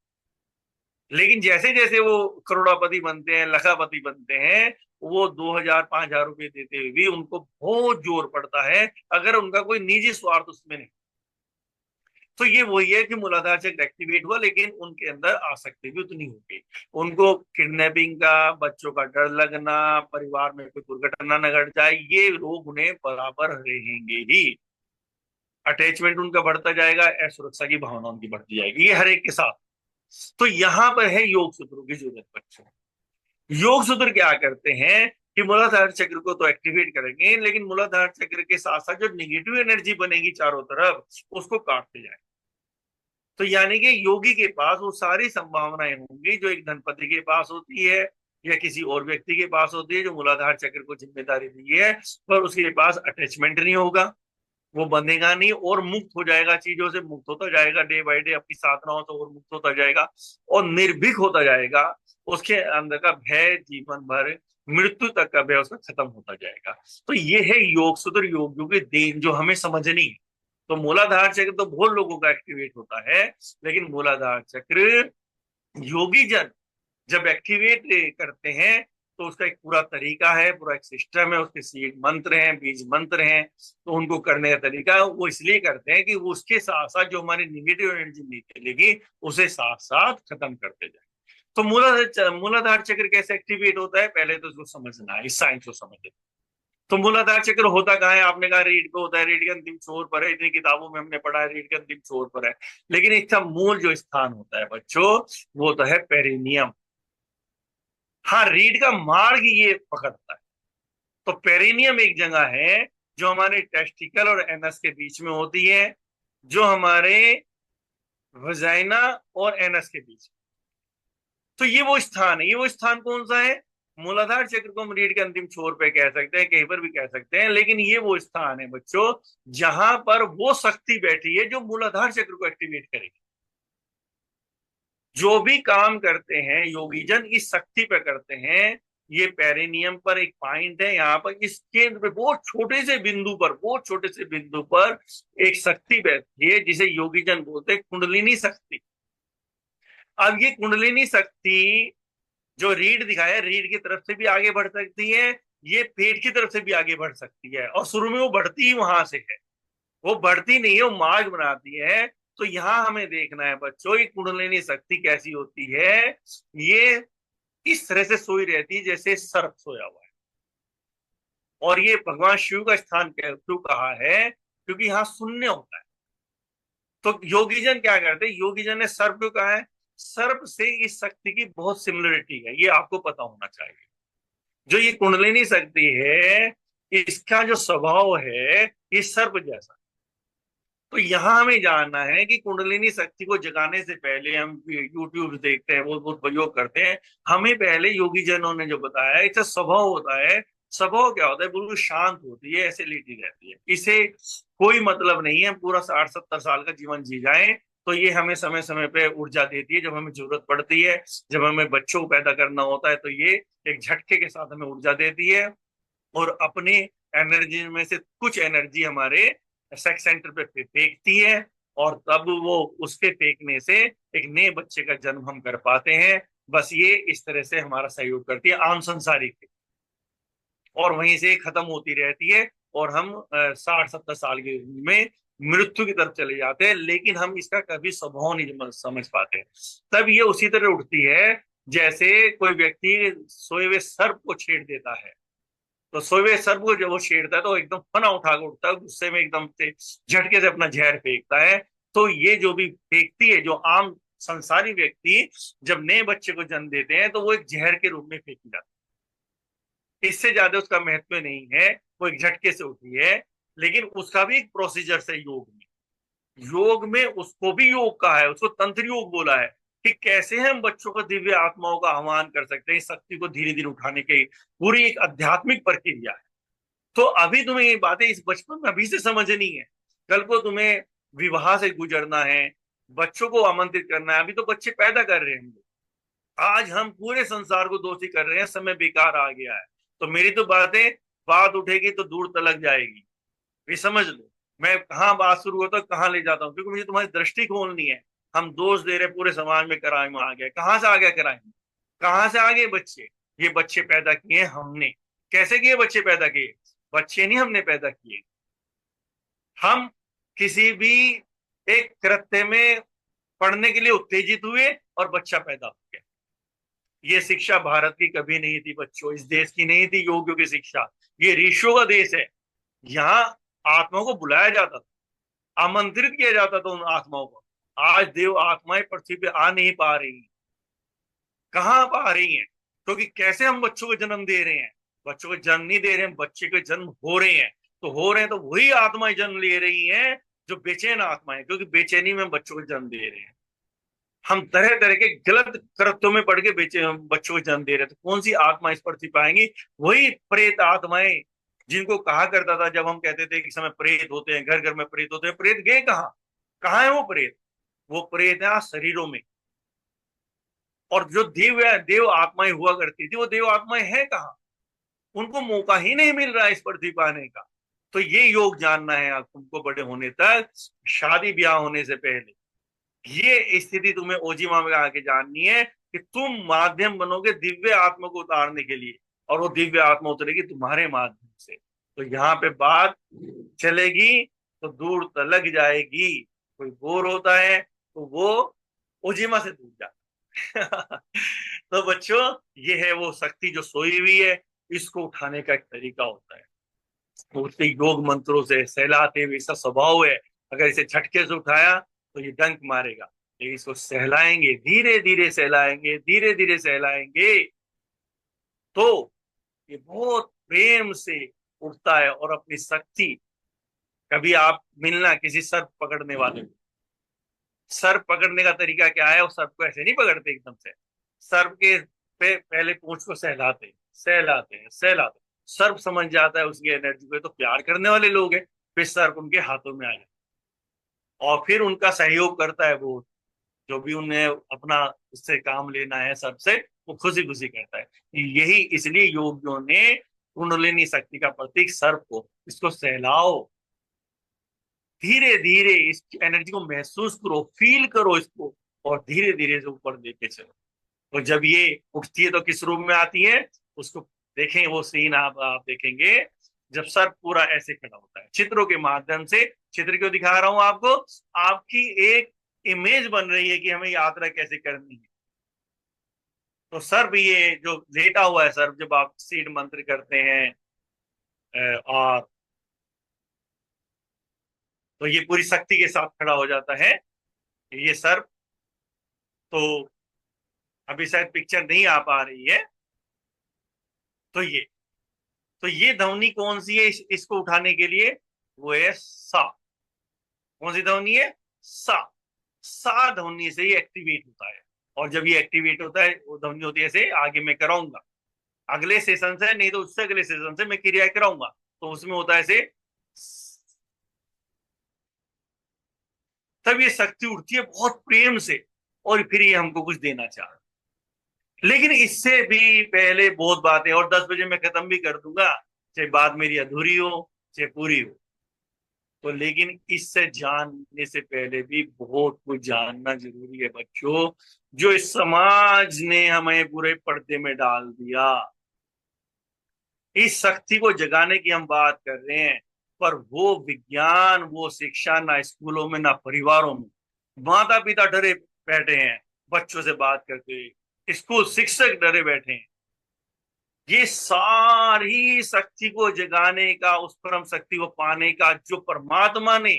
लेकिन जैसे जैसे वो करोड़पति बनते हैं, लखापति बनते हैं, वो 2000-5000 रुपए देते हुए भी उनको बहुत जोर पड़ता है, अगर उनका कोई निजी स्वार्थ उसमें नहीं। तो ये वही है कि मूलाधार चक्र एक्टिवेट हुआ, लेकिन उनके अंदर आसक्ति भी उतनी होगी। उनको किडनैपिंग का, बच्चों का डर लगना, परिवार में कोई दुर्घटना न घट जाए, ये रोग उन्हें बराबर रहेंगे ही। अटैचमेंट उनका बढ़ता जाएगा, असुरक्षा की भावना उनकी बढ़ती जाएगी, ये हर एक के साथ। तो यहाँ पर है योग सूत्रों की जरूरत बच्चों। योग सूत्र क्या करते हैं कि मूलाधार चक्र को तो एक्टिवेट करेंगे, लेकिन मूलाधार चक्र के साथ साथ जो निगेटिव एनर्जी बनेगी चारों तरफ, उसको काटते जाए। तो यानी कि योगी के पास वो सारी संभावनाएं होंगी जो एक धनपति के पास होती है या किसी और व्यक्ति के पास होती है जो मूलाधार चक्र को जिम्मेदारी दी है, पर उसके पास अटैचमेंट नहीं होगा, वो बंधेगा नहीं और मुक्त हो जाएगा, चीजों से मुक्त होता जाएगा, डे बाय डे अपनी साधनाओं से और मुक्त होता जाएगा और निर्भीक होता जाएगा। उसके अंदर का भय जीवन भर, मृत्यु तक का भय उसका खत्म होता जाएगा। तो ये है योग सूत्र, योगियों की देन जो हमें समझनी है। तो मूलाधार चक्र तो बहुत लोगों का एक्टिवेट होता है, लेकिन मूलाधार चक्र योगी जन जब एक्टिवेट करते हैं तो उसका एक पूरा तरीका है, पूरा एक सिस्टम है, उसके सीड मंत्र हैं, बीज मंत्र हैं। तो उनको करने का तरीका वो इसलिए करते हैं कि वो उसके साथ साथ जो हमारी निगेटिव एनर्जी निकलेगी उसे साथ साथ खत्म करते जाए। तो मूलाधार चक्र कैसे एक्टिवेट होता है, पहले तो उसको समझना है, इस साइंस को समझना। तो मूलाधार चक्र होता कहाँ है, आपने कहा रीढ़ पे होता है, रीढ़ के अंतिम छोर पर है, इतनी किताबों में हमने पढ़ा है रीढ़ के अंतिम छोर पर है। लेकिन इसका मूल जो स्थान होता है बच्चों, वो तो है पेरिनियम। हाँ, रीढ़ का मार्ग ये पकड़ता है। तो पेरिनियम एक जगह है जो हमारे टेस्टिकल और एनस के बीच में होती है, जो हमारे वजाइना और एनस के बीच। तो ये वो स्थान है, ये वो स्थान कौन सा है, मूलाधार चक्र को हम रीढ़ के अंतिम छोर पे कह सकते हैं, कहीं पर भी कह सकते हैं, लेकिन ये वो स्थान है बच्चों जहां पर वो शक्ति बैठी है जो मूलाधार चक्र को एक्टिवेट करेगी। जो भी काम करते हैं योगीजन इस शक्ति पे करते हैं। ये पेरिनियम पर एक पॉइंट है, यहाँ पर इस केंद्र पे बहुत छोटे से बिंदु पर, बहुत छोटे से बिंदु पर एक शक्ति बैठती है जिसे योगीजन बोलते हैं कुंडलिनी शक्ति। अब ये कुंडलिनी शक्ति जो रीढ़ दिखाया, रीढ़ की तरफ से भी आगे बढ़ सकती है, ये पेट की तरफ से भी आगे बढ़ सकती है, और शुरू में वो बढ़ती ही वहां से है, वो बढ़ती नहीं है, वो मार्ग बनाती है। तो यहां हमें देखना है बच्चों, ये कुंडलिनी शक्ति कैसी होती है। ये इस तरह से सोई रहती है जैसे सर्प सोया हुआ है, और ये भगवान शिव का स्थान क्यों कहा है, क्योंकि यहाँ शून्य होता है। तो योगीजन क्या करते हैं, योगीजन ने सर्प क्यों कहा है, सर्प से इस शक्ति की बहुत सिमिलरिटी है, ये आपको पता होना चाहिए। जो ये कुंडलिनी शक्ति है, इसका जो स्वभाव है ये सर्प जैसा। तो यहां हमें जानना है कि कुंडलिनी शक्ति को जगाने से पहले हम यूट्यूब देखते हैं, वो बहुत प्रयोग करते हैं, हमें पहले योगी जनों ने जो बताया इसका स्वभाव होता है। स्वभाव क्या होता है, बिल्कुल शांत होती है, ऐसे लेटी रहती है, इसे कोई मतलब नहीं है पूरा 60-70 साल का जीवन जी जाए। तो ये हमें समय समय पे ऊर्जा देती है, जब हमें जरूरत पड़ती है, जब हमें बच्चों को पैदा करना होता है तो ये एक झटके के साथ हमें ऊर्जा देती है, और अपने एनर्जी में से कुछ एनर्जी हमारे सेक्स सेंटर पे फेंकती है, और तब वो उसके फेंकने से एक नए बच्चे का जन्म हम कर पाते हैं। बस ये इस तरह से हमारा सहयोग करती है आम संसारिक, और वहीं से खत्म होती रहती है, और हम 60-70 साल की उम्र में मृत्यु की तरफ चले जाते हैं, लेकिन हम इसका कभी स्वभाव नहीं समझ पाते। तब ये उसी तरह उठती है जैसे कोई व्यक्ति सोए हुए सर्प को छेड़ देता है। तो सोए हुए सर्प को जब वो छेड़ता है तो एकदम फना उठा के उठता है, गुस्से में एकदम से झटके से अपना जहर फेंकता है। तो ये जो भी फेंकती है, जो आम संसारी व्यक्ति जब नए बच्चे को जन्म देते हैं तो वो एक जहर के रूप में फेंकी जाती है, इससे ज्यादा उसका महत्व नहीं है, वो एक झटके से उठी है। लेकिन उसका भी एक प्रोसीजर से योग में, योग में उसको भी योग कहा है, उसको तंत्र योग बोला है कि कैसे हम बच्चों को दिव्य आत्माओं का आह्वान कर सकते हैं, इस शक्ति को धीरे धीरे उठाने की पूरी एक आध्यात्मिक प्रक्रिया है। तो अभी तुम्हें ये बातें इस बचपन में अभी से समझनी है, कल को तुम्हें विवाह से गुजरना है, बच्चों को आमंत्रित करना है। अभी तो बच्चे पैदा कर रहे हैं, आज हम पूरे संसार को दोषी कर रहे हैं, समय बेकार आ गया है। तो मेरी तो बात उठेगी तो दूर तलक जाएगी, ये समझ लो। मैं कहाँ बात शुरू होता कहाँ ले जाता हूँ, क्योंकि मुझे तुम्हारी दृष्टि खोलनी है। हम दोष दे रहे पूरे समाज में क्राइम आ गया, कहाँ से आ गया क्राइम, कहाँ से आ गए बच्चे? ये बच्चे पैदा किए हमने। कैसे किए बच्चे पैदा किए? बच्चे नहीं हमने पैदा किए, हम किसी भी एक कृत्य में पढ़ने के लिए उत्तेजित हुए और बच्चा पैदा हो गया। ये शिक्षा भारत की कभी नहीं थी बच्चों, इस देश की नहीं थी योगियों की शिक्षा। ये ऋषियों का देश है। यहाँ आत्माओं को बुलाया जाता था, आमंत्रित किया जाता था उन आत्माओं को। आज देव आत्माएं पृथ्वी पे आ नहीं पा रही, कहाँ पा रही हैं? क्योंकि कैसे हम बच्चों को जन्म दे रहे हैं, बच्चों को जन्म नहीं दे रहे हैं, बच्चे के जन्म हो रहे हैं। तो हो रहे हैं तो वही आत्माएं जन्म ले रही हैं जो बेचैन आत्माएं, क्योंकि बेचैनी में बच्चों को जन्म दे रहे हैं। हम तरह तरह के गलत कृत्यों में पड़ के बच्चों को जन्म दे रहे थे। कौन सी आत्मा इस पृथ्वी पाएंगी? वही प्रेत आत्माएं जिनको कहा करता था, जब हम कहते थे कि समय प्रेत होते हैं, घर घर में प्रेत होते हैं। प्रेत गए कहाँ? कहाँ है वो प्रेत? वो प्रेत है शरीरों में। और जो देव आत्माएं हुआ करती थी, वो देव आत्माएं हैं कहाँ? उनको मौका ही नहीं मिल रहा है इस पृथ्वी पाने का। तो ये योग जानना है आप तुमको बड़े होने तक, शादी ब्याह होने से पहले। ये स्थिति तुम्हें ओजिमा में आके जाननी है कि तुम माध्यम बनोगे दिव्य आत्मा को उतारने के लिए, और वो दिव्य आत्मा उतरेगी तुम्हारे माध्यम से। तो यहाँ पे बात चलेगी तो दूर तलक जाएगी। कोई बोर होता है तो वो ओजिमा से दूर जाता है। तो बच्चों, ये है वो शक्ति जो सोई हुई है, इसको उठाने का एक तरीका होता है। उठते योग मंत्रों से सहलाते हुए, इसका स्वभाव है। अगर इसे झटके से उठाया तो ये डंक मारेगा, लेकिन इसको सहलाएंगे, धीरे धीरे सहलाएंगे, धीरे धीरे सहलाएंगे, तो ये बहुत प्रेम से उठता है और अपनी शक्ति। कभी आप मिलना किसी सर्प पकड़ने वाले को, सर्प पकड़ने का तरीका क्या है? वो सर्प को ऐसे नहीं पकड़ते एकदम से, सर्प के पे पहले पूंछ को सहलाते सहलाते सहलाते। सर्प समझ जाता है उसकी एनर्जी को, तो प्यार करने वाले लोग हैं, फिर सर्प उनके हाथों में आ जाता है और फिर उनका सहयोग करता है। वो जो भी उन्हें अपना उससे काम लेना है सबसे, वो खुशी खुशी करता है। यही इसलिए योगियों ने कुंडलिनी शक्ति का प्रतीक सर्प को, इसको सहलाओ, धीरे धीरे इस एनर्जी को महसूस करो, फील करो इसको, और धीरे धीरे से ऊपर लेके चलो। तो जब ये उठती है तो किस रूप में आती है उसको देखें, वो सीन आप देखेंगे जब सर पूरा ऐसे खड़ा होता है। चित्रों के माध्यम से, चित्र क्यों दिखा रहा हूं आपको? आपकी एक इमेज बन रही है कि हमें यात्रा कैसे करनी है। तो सर्प, ये जो लेटा हुआ है सर्प, जब आप सीड मंत्र करते हैं और तो ये पूरी शक्ति के साथ खड़ा हो जाता है ये सर्प। तो अभी शायद पिक्चर नहीं आ पा रही है। तो ये ध्वनि कौन सी है इसको उठाने के लिए? वो है सा। कौन सी ध्वनि है? सा। सा ध्वनि से ये एक्टिवेट होता है, और जब ये एक्टिवेट होता है वो ध्वनि होती है ऐसे। आगे मैं कराऊंगा अगले सेशन से, नहीं तो उससे अगले सेशन से मैं क्रिया कराऊंगा, तो उसमें होता है ऐसे। तब ये शक्ति उठती है बहुत प्रेम से, और फिर ये हमको कुछ देना चाह रहा। लेकिन इससे भी पहले बहुत बातें, और 10 बजे मैं खत्म भी कर दूंगा, चाहे बात मेरी अधूरी हो चाहे पूरी हो। तो लेकिन इससे जानने से पहले भी बहुत कुछ जानना जरूरी है बच्चों, जो इस समाज ने हमें पूरे पर्दे में डाल दिया। इस शक्ति को जगाने की हम बात कर रहे हैं, पर वो विज्ञान, वो शिक्षा ना स्कूलों में ना परिवारों में। माता पिता डरे बैठे हैं बच्चों से बात करते, स्कूल शिक्षक डरे बैठे हैं। ये सारी शक्ति को जगाने का, उस परम शक्ति को पाने का जो परमात्मा ने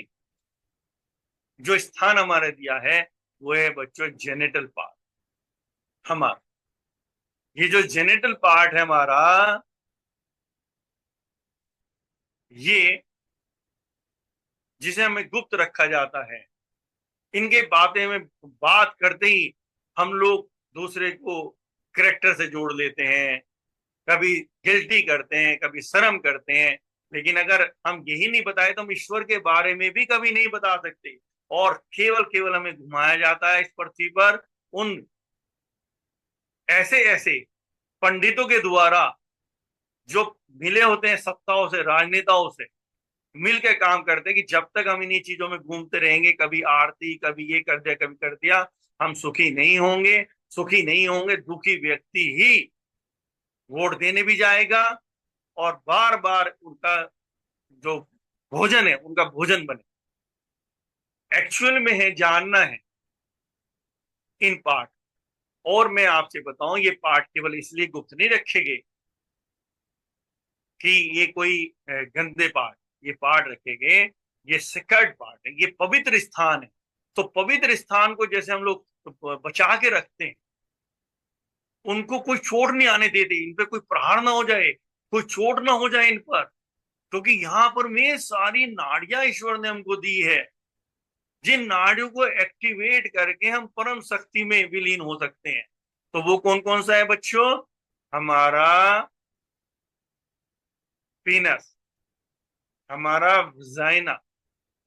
जो स्थान हमारे दिया है, वो है बच्चों जेनिटल पार्ट हमारा। ये जो जेनिटल पार्ट है हमारा, ये जिसे हमें गुप्त रखा जाता है, इनके बातें में बात करते ही हम लोग दूसरे को करेक्टर से जोड़ लेते हैं, कभी गिल्टी करते हैं, कभी शर्म करते हैं। लेकिन अगर हम यही नहीं बताए तो हम ईश्वर के बारे में भी कभी नहीं बता सकते। और केवल केवल हमें घुमाया जाता है इस पृथ्वी पर उन ऐसे ऐसे पंडितों के द्वारा जो मिले होते हैं सत्ताओं से, राजनेताओं से मिलकर काम करते हैं कि जब तक हम इन्हीं चीजों में घूमते रहेंगे, कभी आरती, कभी ये कर दिया, कभी कर दिया, हम सुखी नहीं होंगे। सुखी नहीं होंगे, दुखी व्यक्ति ही वोट देने भी जाएगा और बार बार उनका जो भोजन है उनका भोजन बने। एक्चुअल में है जानना है इन पाठ। और मैं आपसे बताऊं, ये पाठ केवल इसलिए गुप्त नहीं रखे गए कि ये कोई गंदे पाठ, ये पाठ रखे गए, ये सिक्रेट पाठ है, ये पवित्र स्थान है। तो पवित्र स्थान को जैसे हम लोग बचा के रखते हैं, उनको कोई चोट नहीं आने देते, इन पे कोई प्रहार ना हो जाए, कोई चोट ना हो जाए इन पर, क्योंकि यहाँ पर में सारी नाड़ियां ईश्वर ने हमको दी है, जिन नाड़ियों को एक्टिवेट करके हम परम शक्ति में विलीन हो सकते हैं। तो वो कौन कौन सा है बच्चों? हमारा पीनस, हमारा वजाइना,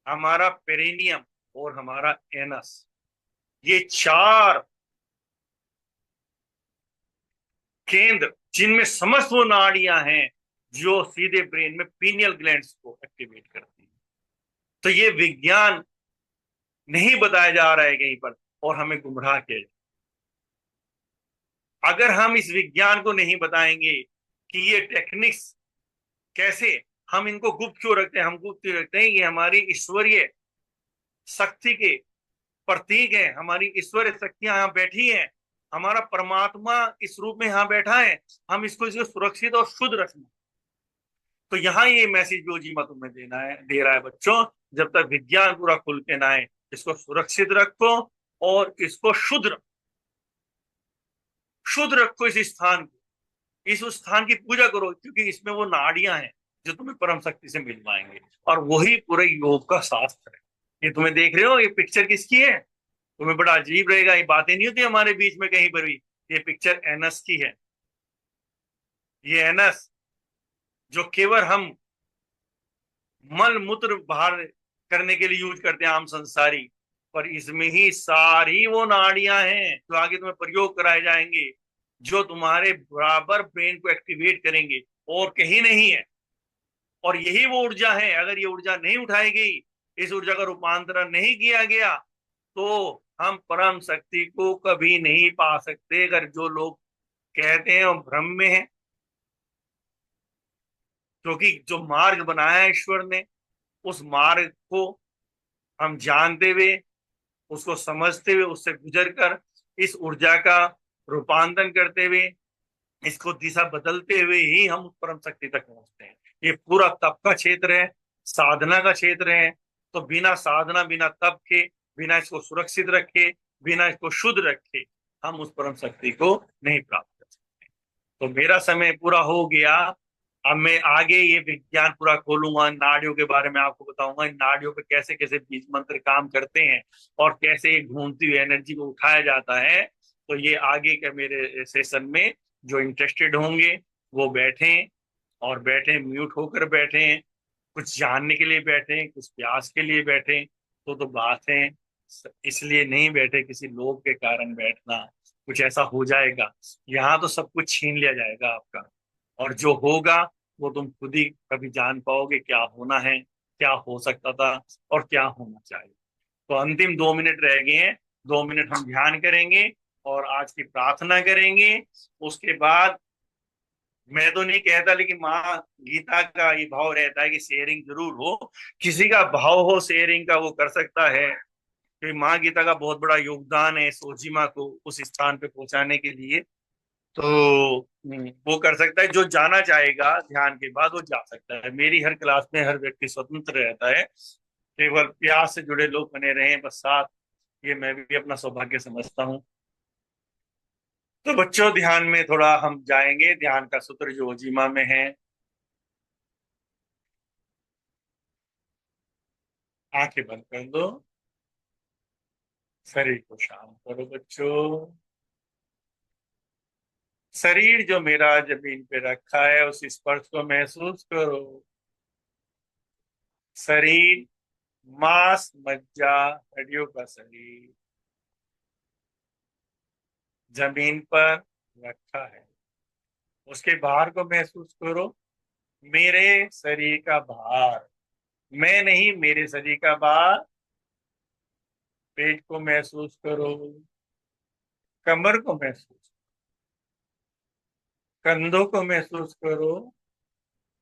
हमारा पेरिनियम और हमारा एनस। ये चार केंद्र जिनमें समस्त वो नाड़ियां हैं जो सीधे ब्रेन में पीनियल ग्लैंड्स को एक्टिवेट करती है। तो ये विज्ञान नहीं बताया जा रहा है कहीं पर और हमें गुमराह किया जाए। अगर हम इस विज्ञान को नहीं बताएंगे कि ये टेक्निक्स कैसे, हम इनको गुप्त क्यों रखते हैं? हम गुप्त क्यों रखते हैं? ये हमारी ईश्वरीय शक्ति के प्रतीक है, हमारी ईश्वरीय शक्तियां यहाँ बैठी हैं, हमारा परमात्मा इस रूप में यहाँ बैठा है। हम इसको सुरक्षित और शुद्ध रखना। तो यहाँ ये मैसेज जो जीवा तुम्हें देना है, दे रहा है बच्चों, जब तक विज्ञान पूरा खुल के ना आए, इसको सुरक्षित रखो और इसको शुद्ध रखो। शुद्ध रखो इस स्थान को, इस स्थान की पूजा करो, क्योंकि इसमें वो नाड़ियां हैं जो तुम्हें परम शक्ति से मिल पाएंगे। और वही पूरे योग का शास्त्र है। ये तुम्हें देख रहे हो, ये पिक्चर किसकी है? तुम्हें बड़ा अजीब रहेगा, ये बातें नहीं होती हमारे बीच में कहीं पर भी। ये पिक्चर एनस की है। ये एनस जो केवल हम मल मूत्र बाहर करने के लिए यूज करते हैं आम संसारी, पर इसमें ही सारी वो नाड़ियां हैं जो आगे तुम्हें प्रयोग कराए जाएंगे, जो तुम्हारे बराबर ब्रेन को एक्टिवेट करेंगे, और कहीं नहीं है। और यही वो ऊर्जा है। अगर ये ऊर्जा नहीं उठाई गई, इस ऊर्जा का रूपांतरण नहीं किया गया, तो हम परम शक्ति को कभी नहीं पा सकते। अगर जो लोग कहते हैं वो भ्रम में है, क्योंकि जो मार्ग बनाया है ईश्वर ने, उस मार्ग को हम जानते हुए, उसको समझते हुए, उससे गुजर कर इस ऊर्जा का रूपांतरण करते हुए, इसको दिशा बदलते हुए ही हम उस परम शक्ति तक पहुंचते हैं। ये पूरा तप का क्षेत्र है, साधना का क्षेत्र है। तो बिना साधना, बिना तप के, बिना इसको सुरक्षित रखे, बिना इसको शुद्ध रखे, हम उस परम शक्ति को नहीं प्राप्त कर सकते। तो मेरा समय पूरा हो गया। अब मैं आगे ये विज्ञान पूरा खोलूंगा, नाड़ियों के बारे में आपको बताऊंगा, इन नाड़ियों पे कैसे कैसे बीज मंत्र काम करते हैं और कैसे ये घूमती हुई एनर्जी को उठाया जाता है। तो ये आगे के मेरे सेशन में जो इंटरेस्टेड होंगे वो बैठें, और बैठें म्यूट होकर बैठें, कुछ जानने के लिए बैठें, कुछ प्यास के लिए बैठें। तो बात है, इसलिए नहीं बैठे किसी लोभ के कारण बैठना, कुछ ऐसा हो जाएगा, यहाँ तो सब कुछ छीन लिया जाएगा आपका। और जो होगा वो तुम खुद ही कभी जान पाओगे क्या होना है, क्या हो सकता था और क्या होना चाहिए। तो अंतिम 2 मिनट रह गए हैं, 2 मिनट हम ध्यान करेंगे और आज की प्रार्थना करेंगे। उसके बाद मैं तो नहीं कहता, लेकिन माँ गीता का ये भाव रहता है कि शेयरिंग जरूर हो। किसी का भाव हो शेयरिंग का, वो कर सकता है, क्योंकि माँ गीता का बहुत बड़ा योगदान है सोजिमा को उस स्थान पे पहुंचाने के लिए। तो वो कर सकता है, जो जाना चाहेगा ध्यान के बाद वो जा सकता है। मेरी हर क्लास में हर व्यक्ति स्वतंत्र रहता है, केवल प्यास से जुड़े लोग बने रहे बस साथ, ये मैं भी अपना सौभाग्य समझता हूँ। तो बच्चों ध्यान में थोड़ा हम जाएंगे। ध्यान का सूत्र जो ओजीमा में है, आंखें बंद कर दो। शरीर को शांत करो बच्चों। शरीर जो मेरा जमीन पे रखा है उस स्पर्श को महसूस करो। शरीर मांस मज्जा हड्डियों का शरीर जमीन पर रखा है। उसके भार को महसूस करो। मेरे शरीर का भार, मैं नहीं, मेरे शरीर का भार। पेट को महसूस करो, कमर को महसूस, कंधों को महसूस करो,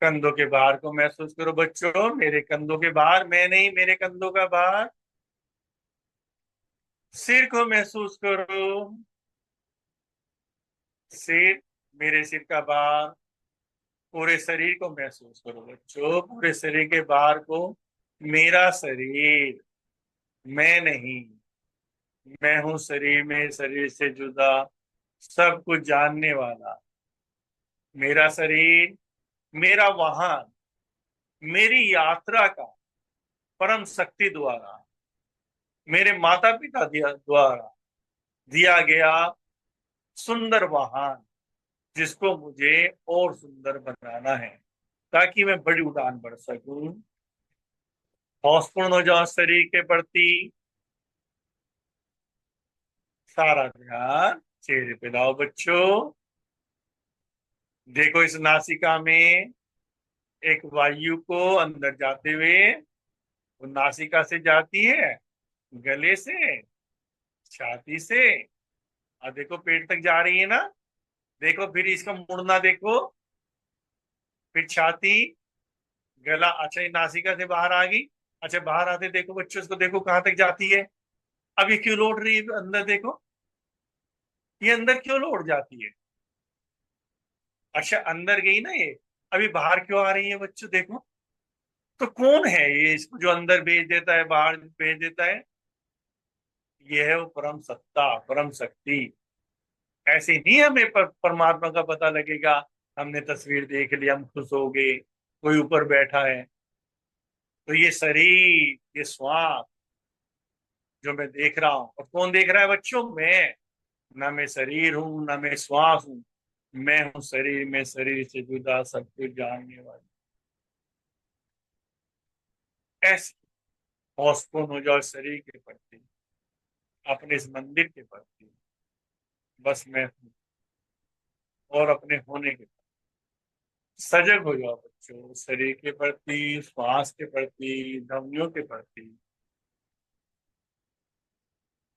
कंधों के भार को महसूस करो बच्चों। मेरे कंधों के भार, मैं नहीं, मेरे कंधों का भार। सिर को महसूस करो, सिर, मेरे सिर का भार। पूरे शरीर को महसूस करो बच्चों, पूरे शरीर के भार को। मेरा शरीर, मैं नहीं, मैं हूं शरीर में, शरीर से जुदा, सब कुछ जानने वाला। मेरा शरीर, मेरा वाहन, मेरी यात्रा का परम शक्ति द्वारा, मेरे माता पिता द्वारा दिया गया सुंदर वाहन, जिसको मुझे और सुंदर बनाना है ताकि मैं बड़ी उड़ान भर सकूं। हौसपूर्ण हो जाओ शरीर के प्रति। सारा ध्यान चेहरे पे लाओ बच्चों। देखो इस नासिका में एक वायु को अंदर जाते हुए, वो नासिका से जाती है, गले से, छाती से, और देखो पेट तक जा रही है ना। देखो फिर इसका मुड़ना देखो, फिर छाती, गला। अच्छा ये नासिका से बाहर आ गई। अच्छा बाहर आते देखो बच्चों, इसको देखो कहाँ तक जाती है। अब ये क्यों लौट रही है अंदर, देखो ये अंदर क्यों लौट जाती है। अच्छा अंदर गई ना ये, अभी बाहर क्यों आ रही है बच्चों, देखो। तो कौन है ये इसको जो अंदर भेज देता है, बाहर भेज देता है। ये है वो परम सत्ता, परम शक्ति। ऐसे नहीं हमें परमात्मा का पता लगेगा। हमने तस्वीर देख ली, हम खुश हो गए, कोई ऊपर बैठा है। तो ये शरीर, ये श्वास जो मैं देख रहा हूं, और कौन देख रहा है बच्चों, मैं। ना मैं शरीर हूं, ना मैं श्वास हूं, मैं हूं शरीर में, शरीर से जुदा, सब कुछ जानने वाली। ऐसे हौसपूर्ण हो जाओ शरीर के प्रति, अपने इस मंदिर के प्रति। बस मैं हूं, और अपने होने के प्रति सजग हो जाओ बच्चों। शरीर के प्रति, श्वास के प्रति, ध्वनियों के प्रति।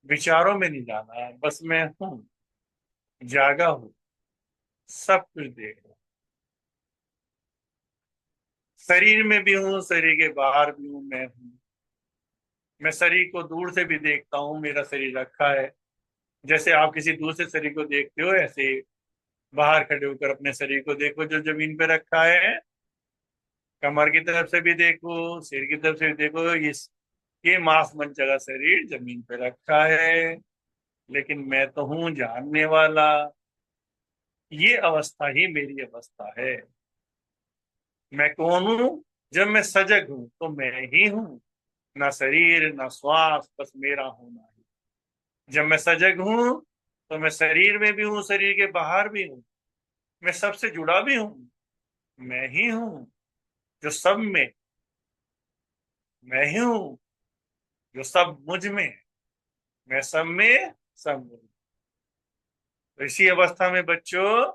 विचारों में नहीं जाना, बस मैं हूं, जागा हूं, सब कुछ देख रहा हूं। शरीर में भी हूं, शरीर के बाहर भी हूं, मैं हूं। मैं शरीर को दूर से भी देखता हूं, मेरा शरीर रखा है। जैसे आप किसी दूसरे शरीर को देखते हो, ऐसे बाहर खड़े होकर अपने शरीर को देखो जो जमीन पे रखा है। कमर की तरफ से भी देखो, सिर की तरफ से भी देखो। ये मांस मंचा का शरीर जमीन पे रखा है, लेकिन मैं तो हूं जानने वाला। ये अवस्था ही मेरी अवस्था है। मैं कौन हूं, जब मैं सजग हूं तो मैं ही हूं। ना शरीर ना श्वास, बस मेरा होना ही। जब मैं सजग हूं तो मैं शरीर में भी हूं, शरीर के बाहर भी हूं, मैं सबसे जुड़ा भी हूं। मैं ही हूं जो सब में, मैं ही हूं जो सब मुझ में है। मैं सब में, सब मुझ में। तो इसी अवस्था में बच्चों,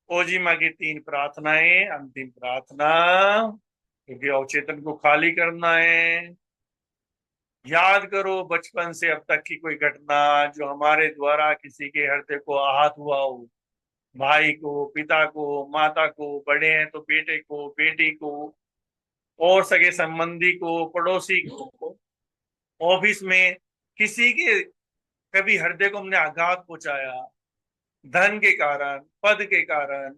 ओजिमा की 3 प्रार्थनाएं, अंतिम प्रार्थना, क्योंकि अवचेतन को खाली करना है। याद करो बचपन से अब तक की कोई घटना जो हमारे द्वारा किसी के हृदय को आहत हुआ हो। भाई को, पिता को, माता को, बड़े हैं तो बेटे को, बेटी को, और सगे संबंधी को, पड़ोसी को, ऑफिस में किसी के कभी हृदय को हमने आघात पहुंचाया, धन के कारण, पद के कारण,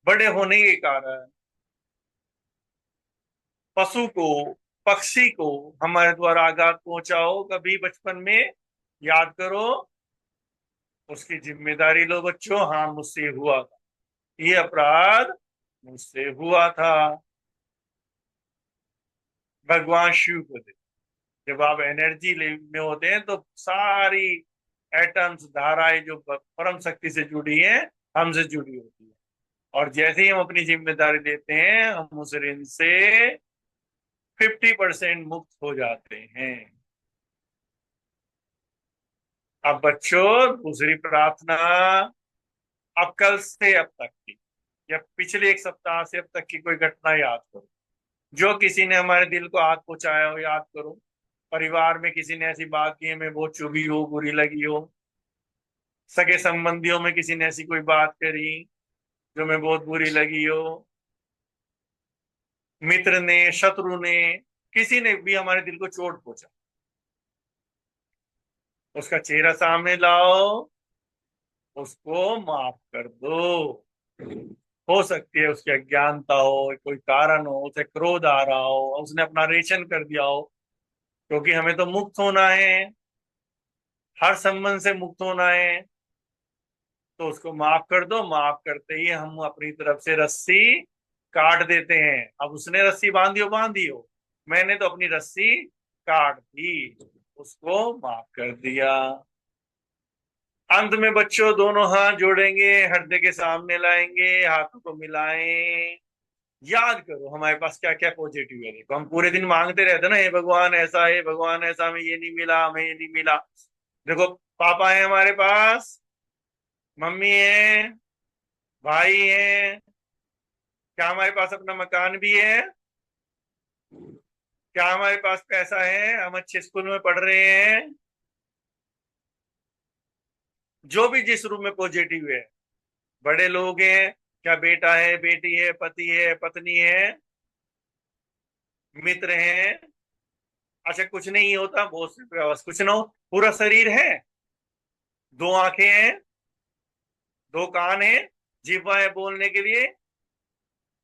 बड़े होने के कारण, पशु को, पक्षी को हमारे द्वारा आघात पहुंचाओ कभी बचपन में, याद करो, उसकी जिम्मेदारी लो बच्चों। हाँ मुझसे हुआ था, ये अपराध मुझसे हुआ था। भगवान शिव को दे, जब आप एनर्जी में होते हैं तो सारी एटम्स, धाराएं जो परम शक्ति से जुड़ी है, हमसे जुड़ी होती है। और जैसे ही हम अपनी जिम्मेदारी लेते हैं, हम उस ऋण से 50% मुक्त हो जाते हैं। अब बच्चों, दूसरी प्रार्थना, अब कल से अब तक की या पिछले एक सप्ताह से अब तक की कोई घटना याद करो, जो किसी ने हमारे दिल को आग पहुंचाया हो, याद करो। परिवार में किसी ने ऐसी बात की, हमें बहुत चुभी हो, बुरी लगी हो। सगे संबंधियों में किसी ने ऐसी कोई बात करी जो हमें बहुत बुरी लगी हो। मित्र ने, शत्रु ने, किसी ने भी हमारे दिल को चोट पहुंचा, उसका चेहरा सामने लाओ, उसको माफ कर दो। हो सकती है उसकी अज्ञानता हो, कोई कारण हो, उसे क्रोध आ रहा हो, उसने अपना रेशन कर दिया हो। क्योंकि हमें तो मुक्त होना है, हर संबंध से मुक्त होना है, तो उसको माफ कर दो। माफ करते ही हम अपनी तरफ से रस्सी काट देते हैं। अब उसने रस्सी बांधी हो, मैंने तो अपनी रस्सी काट दी, उसको माफ कर दिया। अंत में बच्चों, दोनों हाथ जोड़ेंगे, हृदय के सामने लाएंगे, हाथों को मिलाएं। याद करो हमारे पास क्या क्या पॉजिटिव है। देखो, हम पूरे दिन मांगते रहते ना, हे भगवान ऐसा है, भगवान ऐसा, हमें ये नहीं मिला, हमें ये नहीं मिला। देखो, पापा है हमारे पास, मम्मी है, भाई है, क्या हमारे पास अपना मकान भी है, क्या हमारे पास पैसा है, हम अच्छे स्कूल में पढ़ रहे हैं, जो भी जिस रूप में पॉजिटिव है। बड़े लोग हैं, क्या बेटा है, बेटी है, पति है, पत्नी है, मित्र हैं। अच्छा, कुछ नहीं होता, बहुत से बस कुछ ना हो, पूरा शरीर है, दो आंखें हैं, दो कान है, जिह्वा है बोलने के लिए,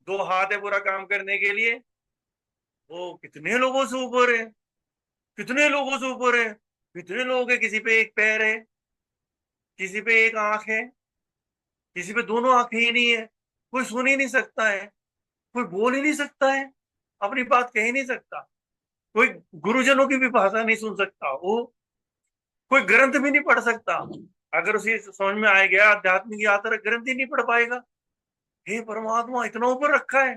दो हाथ है पूरा काम करने के लिए। वो कितने लोगों से ऊपर है, कितने लोगों से ऊपर है, कितने लोग है। किसी पे एक पैर है, किसी पे एक आंख है, किसी पे दोनों आंखें ही नहीं है। कोई सुन ही नहीं सकता है, कोई बोल ही नहीं सकता है, अपनी बात कह ही नहीं सकता, कोई गुरुजनों की भी भाषा नहीं सुन सकता, वो कोई ग्रंथ भी नहीं पढ़ सकता। अगर उसे समझ में आ गया आध्यात्मिक यात्रा, ग्रंथ ही नहीं पढ़ पाएगा। हे परमात्मा, इतना ऊपर रखा है।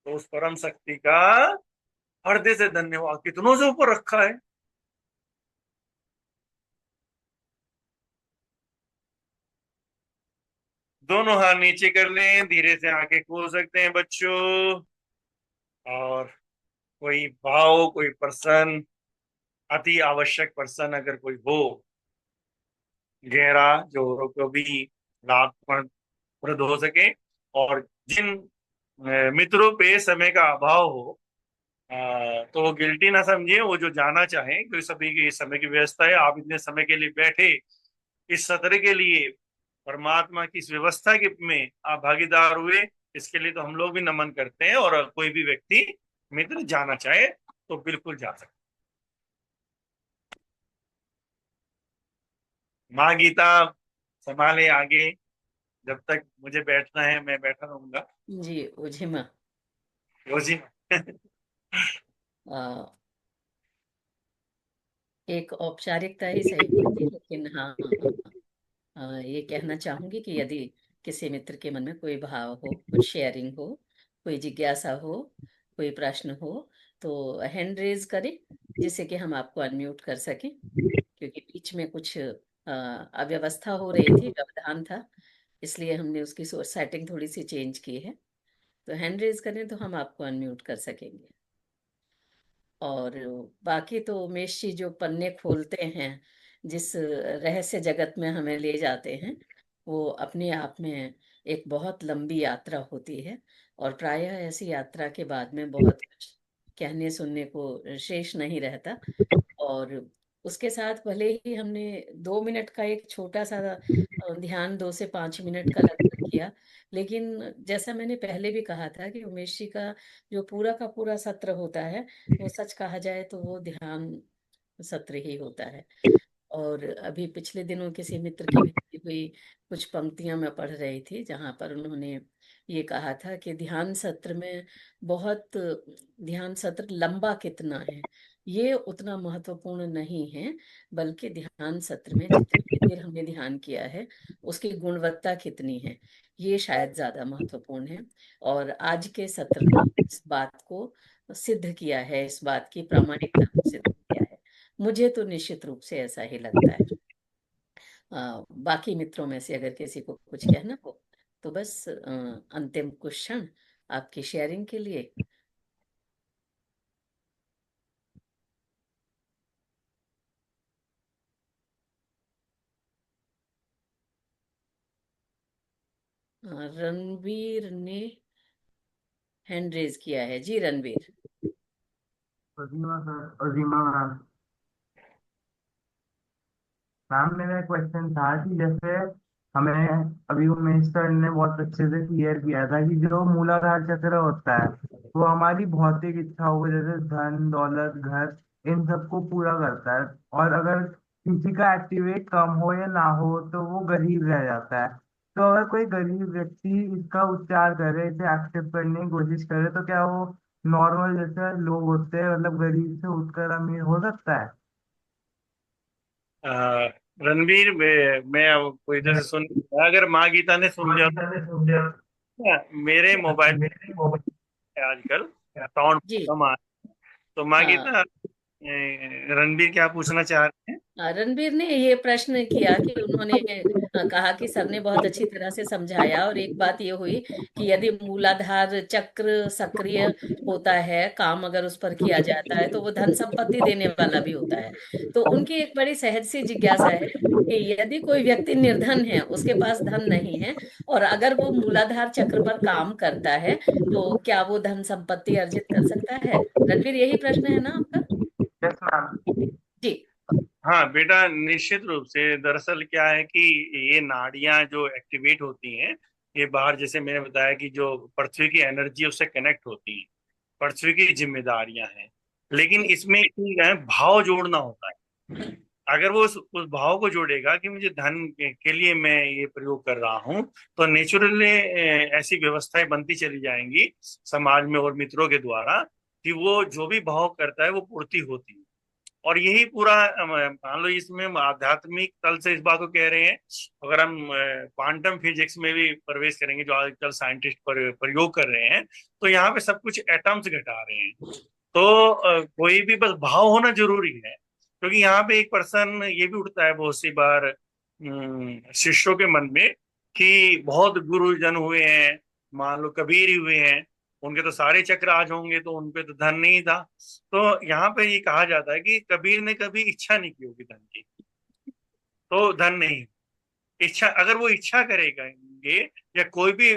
तो उस परम शक्ति का हृदय से धन्यवाद, कितनों से ऊपर रखा है। दोनों हाथ नीचे कर लें, धीरे से आंखें खोल सकते हैं बच्चों। और कोई भाव, कोई पर्सन, अति आवश्यक पर्सन अगर कोई हो, गहरा, जो कभी लाभप्रद हो सके, और जिन मित्रों पे समय का अभाव हो, तो वो गिल्टी ना समझे, वो जो जाना चाहे, क्योंकि सभी की समय की व्यवस्था है। आप इतने समय के लिए बैठे, इस सत्र के लिए, परमात्मा की इस व्यवस्था के में आप भागीदार हुए, इसके लिए तो हम लोग भी नमन करते हैं। और कोई भी व्यक्ति, मित्र जाना चाहे तो बिल्कुल जा सकते। माँ गीता संभाले आगे, जब तक मुझे बैठना है मैं बैठा रहूंगा। जी ओझिमा, रोजी आ, एक औपचारिकता ही सही होगी, लेकिन हाँ, ये कहना चाहूंगी कि यदि किसी मित्र के मन में कोई भाव हो, कुछ शेयरिंग हो, कोई जिज्ञासा हो, कोई प्रश्न हो, तो हैंड रेज करें, जिससे कि हम आपको अनम्यूट कर सकें। क्योंकि बीच में कुछ अव्यवस्था हो रही थी, व्यवधान था, इसलिए हमने उसकी सेटिंग थोड़ी सी चेंज की है। तो हैंड रेज करें तो हम आपको अनम्यूट कर सकेंगे। और बाकी तो उमेश जी जो पन्ने खोलते हैं, जिस रहस्य जगत में हमें ले जाते हैं, वो अपने आप में एक बहुत लंबी यात्रा होती है। और प्रायः ऐसी यात्रा के बाद में बहुत कुछ कहने सुनने को शेष नहीं रहता। और उसके साथ भले ही हमने 2 मिनट का एक छोटा सा ध्यान, 2 से 5 मिनट का लगभग किया, लेकिन जैसा मैंने पहले भी कहा था कि उमेश जी का जो पूरा का पूरा सत्र होता है, वो सच कहा जाए तो वो ध्यान सत्र ही होता है। और अभी पिछले दिनों किसी मित्र की भी हुई कुछ पंक्तियां मैं पढ़ रही थी, जहां पर उन्होंने ये कहा था कि ध्यान सत्र लंबा कितना है ये उतना महत्वपूर्ण नहीं है, बल्कि ध्यान सत्र में जितनी भी देर हमने ध्यान किया है उसकी गुणवत्ता कितनी है, ये शायद ज्यादा महत्वपूर्ण है। और आज के सत्र ने इस बात को सिद्ध किया है, इस बात की प्रामाणिकता को सिद्ध किया है। मुझे तो निश्चित रूप से ऐसा ही लगता है। बाकी मित्रों में से अगर किसी को कुछ कहना हो तो बस अंतिम कुछ क्षण आपकी शेयरिंग के लिए। रणवीर ने हैंड रेज किया है। जी Ranveer. Azima sir, Azima ma'am. Ma'am मेरा क्वेश्चन था कि जैसे हमें अभी उमेश सर ने बहुत अच्छे से क्लियर किया था कि जो मूलाधार चक्र होता है वो हमारी भौतिक इच्छाओं को, जैसे धन दौलत घर, इन सबको पूरा करता है। और अगर किसी का एक्टिवेट कम हो या ना हो तो वो गरीब रह जाता है। तो अगर कोई गरीब व्यक्ति इसका उच्चार करे, इसे एक्सेप्ट करने की कोशिश करे, तो क्या वो नॉर्मल जैसे लोग होते हैं, मतलब गरीब से उठकर अमीर हो सकता है? रणवीर, मैं अब कोई इधर से सुन नहीं रहा। अगर माँ गीता ने सुन लिया तो मेरे मोबाइल पे आजकल साउंड जी कम आ। तो माँ हाँ। गीता, रणवीर क्या पूछना चाह रहे हैं? रणबीर ने ये प्रश्न किया कि उन्होंने कहा कि सर ने बहुत अच्छी तरह से समझाया, और एक बात ये हुई कि यदि मूलाधार चक्र सक्रिय होता है, काम अगर उस पर किया जाता है तो वो धन संपत्ति देने वाला भी होता है। तो उनकी एक बड़ी सहज सी जिज्ञासा है कि यदि कोई व्यक्ति निर्धन है, उसके पास धन नहीं है, और अगर वो मूलाधार चक्र पर काम करता है तो क्या वो धन संपत्ति अर्जित कर सकता है? रणबीर, यही प्रश्न है ना आपका? Yes ma'am. जी। हाँ बेटा, निश्चित रूप से। दरअसल क्या है कि ये नाड़ियां जो एक्टिवेट होती हैं, ये बाहर जैसे मैंने बताया कि जो पृथ्वी की एनर्जी उससे कनेक्ट होती है, पृथ्वी की जिम्मेदारियां हैं। लेकिन इसमें एक है, भाव जोड़ना होता है। अगर वो उस भाव को जोड़ेगा कि मुझे धन के लिए मैं ये प्रयोग कर रहा हूँ, तो नेचुरली ऐसी व्यवस्थाएं बनती चली जाएंगी समाज में और मित्रों के द्वारा कि वो जो भी भाव करता है वो पूर्ति होती है। और यही पूरा मान लो इसमें हम आध्यात्मिक तल से इस बात को कह रहे हैं। अगर हम क्वांटम फिजिक्स में भी प्रवेश करेंगे, जो आजकल साइंटिस्ट प्रयोग कर रहे हैं, तो यहाँ पे सब कुछ एटम्स घटा रहे हैं। तो कोई भी बस भाव होना जरूरी है, क्योंकि यहाँ पे एक पर्सन ये भी उठता है बहुत सी बार शिष्यों के मन में कि बहुत गुरुजन हुए हैं, मान लो कबीर ही हुए हैं, उनके तो सारे चक्र आज होंगे, तो उनपे तो धन नहीं था। तो यहाँ पे ये कहा जाता है कि कबीर ने कभी इच्छा नहीं की होगी धन की, तो धन नहीं। इच्छा, अगर वो इच्छा करेगा या कोई भी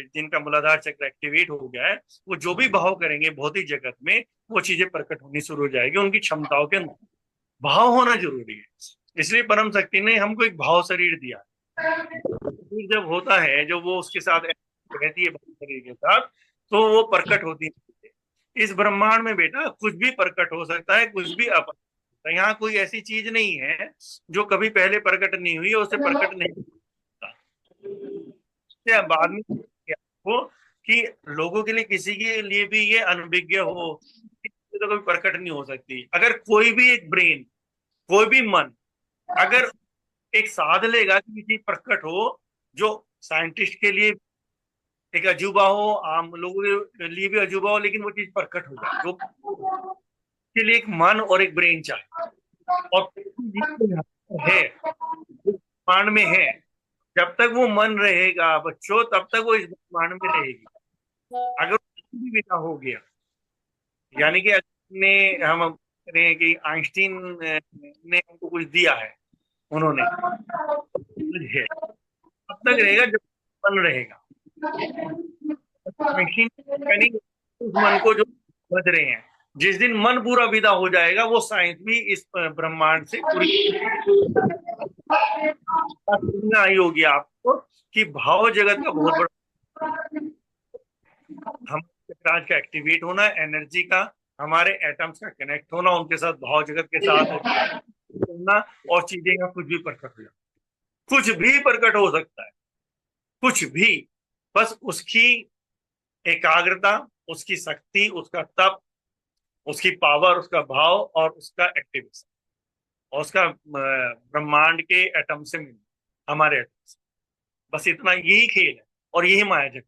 जिनका मूलाधार चक्र एक्टिवेट हो गया है, वो जो भी भाव करेंगे भौतिक जगत में, वो चीजें प्रकट होनी शुरू हो जाएगी उनकी क्षमताओं के अंदर। भाव होना जरूरी है। इसलिए परम शक्ति ने हमको एक भाव शरीर दिया। शरीर जब होता है, जो वो उसके साथ रहती है शरीर के साथ, तो वो प्रकट होती है। इस ब्रह्मांड में बेटा कुछ भी प्रकट हो सकता है, कुछ भी अप्रकट। तो यहाँ कोई ऐसी चीज नहीं है जो कभी पहले प्रकट नहीं हुई और उसे प्रकट नहीं होता। बाद में हो कि लोगों के लिए, किसी के लिए भी ये अनभिज्ञ हो, तो कभी प्रकट नहीं हो सकती। अगर कोई भी एक ब्रेन, कोई भी मन अगर एक साध लेगा कि चीज प्रकट हो, जो साइंटिस्ट के लिए एक अजूबा हो, आम लोगों के लिए भी अजूबा हो, लेकिन वो चीज प्रकट हो जाए, जो के लिए एक मन और एक ब्रेन चाहिए। और है ब्रह्मांड में है, जब तक वो मन रहेगा बच्चों, तब तक वो इस ब्रह्मांड में रहेगी। अगर भी विदा हो गया, यानी कि ने हम करें कि आइंस्टीन ने हमको कुछ दिया है, उन्होंने है, तब तक रहेगा जब मन रहेगा। आइंस्टीन यानी उस मन को जो समझ रहे हैं, जिस दिन मन पूरा विदा हो जाएगा, वो साइंस भी इस ब्रह्मांड से पूरी आई होगी आपको कि भाव जगत का बहुत बड़ा हम राज का एक्टिवेट होना, एनर्जी का, हमारे एटम्स का कनेक्ट होना, उनके साथ भाव जगत के साथ होना, और चीजें का कुछ भी प्रकट हो जाए। कुछ भी प्रकट हो सकता है, कुछ भी, बस उसकी एकाग्रता, उसकी शक्ति, उसका तप, उसकी पावर, उसका भाव और उसका एक्टिविज्म और उसका ब्रह्मांड के एटम से मिलना, हमारे एटम से, बस इतना, यही खेल है। और यही माया जगत,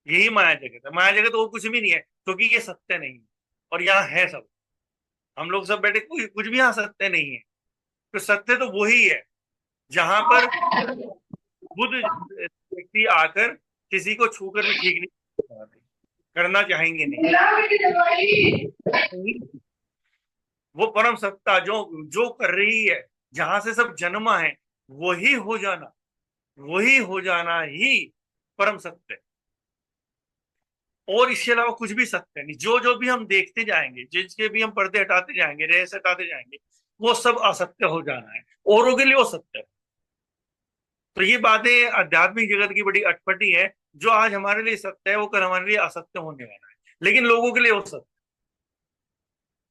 यही माया जगत है। माया जगत वो कुछ भी नहीं है, क्योंकि ये सत्य नहीं है, और यहाँ है सब। हम लोग सब बैठे, कोई कुछ भी यहाँ सत्य नहीं है। तो सत्य तो वही है जहां पर बुद्ध व्यक्ति आकर किसी को छूकर भी ठीक नहीं करना चाहेंगे नहीं। वो परम सत्ता जो जो कर रही है, जहां से सब जन्मा है, वही हो जाना, वही हो जाना ही परम सत्य है। और इसके अलावा कुछ भी सत्य नहीं। जो जो भी हम देखते जाएंगे, जिसके भी हम पर्दे हटाते जाएंगे, रहस्य हटाते जाएंगे, वो सब असत्य हो जाना है, औरों के लिए वो सत्य है। तो ये बातें आध्यात्मिक जगत की बड़ी अटपटी है। जो आज हमारे लिए सत्य है, वो कल हमारे लिए असत्य होने वाला है, लेकिन लोगों के लिए वो सत्य।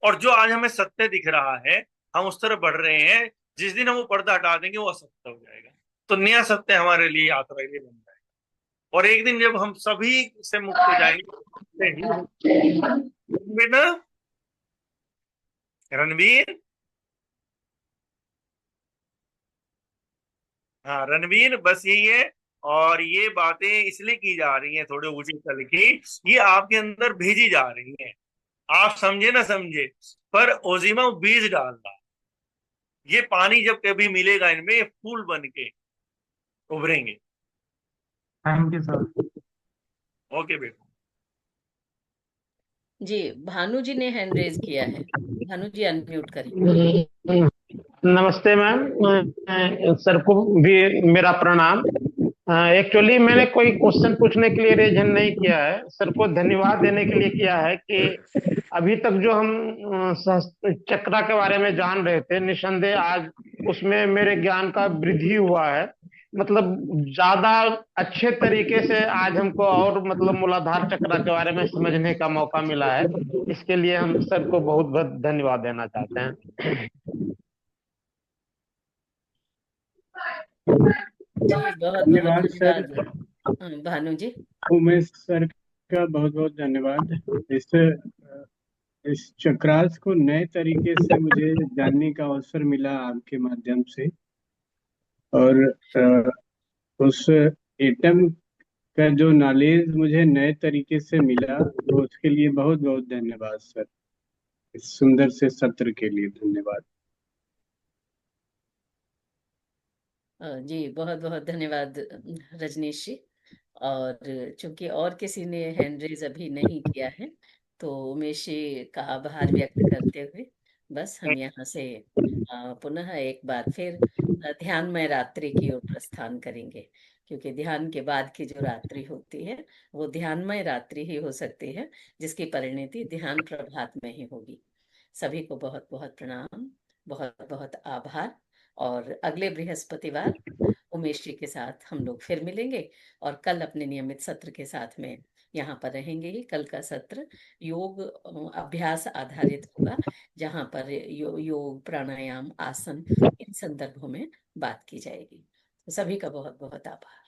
और जो आज हमें सत्य दिख रहा है, हम उस तरफ बढ़ रहे हैं, जिस दिन हम वो पर्दा हटा देंगे, वो असत्य हो जाएगा। तो नया सत्य हमारे लिए यात्रा के लिए बन जाएगा। और एक दिन जब हम सभी से मुक्त हो जाएंगे, बेटा रणवीर, हाँ रणवीर, बस यही है। और ये बातें इसलिए की जा रही हैं थोड़े ऊंचे तल की, ये आपके अंदर भेजी जा रही हैं। आप समझे ना समझे, पर ओजिमा बीज डाल रहा है। ये पानी जब कभी मिलेगा इनमें, ये फूल बन के उभरेंगे। Thank you sir. ओके बेटा। जी, भानु जी ने हैंड रेज किया है। भानु जी अनम्यूट करिए। नमस्ते मैम, सर को भी मेरा प्रणाम। एक्चुअली मैंने कोई क्वेश्चन पूछने के लिए रेजन नहीं किया है, सर को धन्यवाद देने के लिए किया है कि अभी तक जो हम चक्रा के बारे में जान रहे थे, निसंदेह आज उसमें मेरे ज्ञान का वृद्धि हुआ है। मतलब ज्यादा अच्छे तरीके से आज हमको और मतलब मूलाधार चक्र के बारे में समझने का मौका मिला है। इसके लिए हम सर को बहुत बहुत धन्यवाद देना चाहते हैं। जी, बहुत बहुत धन्यवाद सर। धन्यवाद भानु जी। उमेश सर का बहुत बहुत धन्यवाद। इस चक्रास को नए तरीके से मुझे जानने का अवसर मिला आपके माध्यम से, और उस एटम का जो नॉलेज मुझे नए तरीके से मिला, तो उसके लिए बहुत बहुत धन्यवाद सर। इस सुंदर से सत्र के लिए धन्यवाद। जी, बहुत बहुत धन्यवाद रजनीश जी। और चूंकि और किसी ने हैंड रेज अभी नहीं किया है, तो उमेश जी का आभार व्यक्त करते हुए बस हम यहाँ से पुनः एक बार फिर ध्यानमय रात्रि की ओर प्रस्थान करेंगे। क्योंकि ध्यान के बाद की जो रात्रि होती है, वो ध्यानमय रात्रि ही हो सकती है, जिसकी परिणति ध्यान प्रभात में ही होगी। सभी को बहुत बहुत प्रणाम, बहुत बहुत आभार। और अगले बृहस्पतिवार उमेश जी के साथ हम लोग फिर मिलेंगे, और कल अपने नियमित सत्र के साथ में यहाँ पर रहेंगे ही। कल का सत्र योग अभ्यास आधारित होगा, जहाँ पर योग, प्राणायाम, आसन, इन संदर्भों में बात की जाएगी। तो सभी का बहुत बहुत आभार।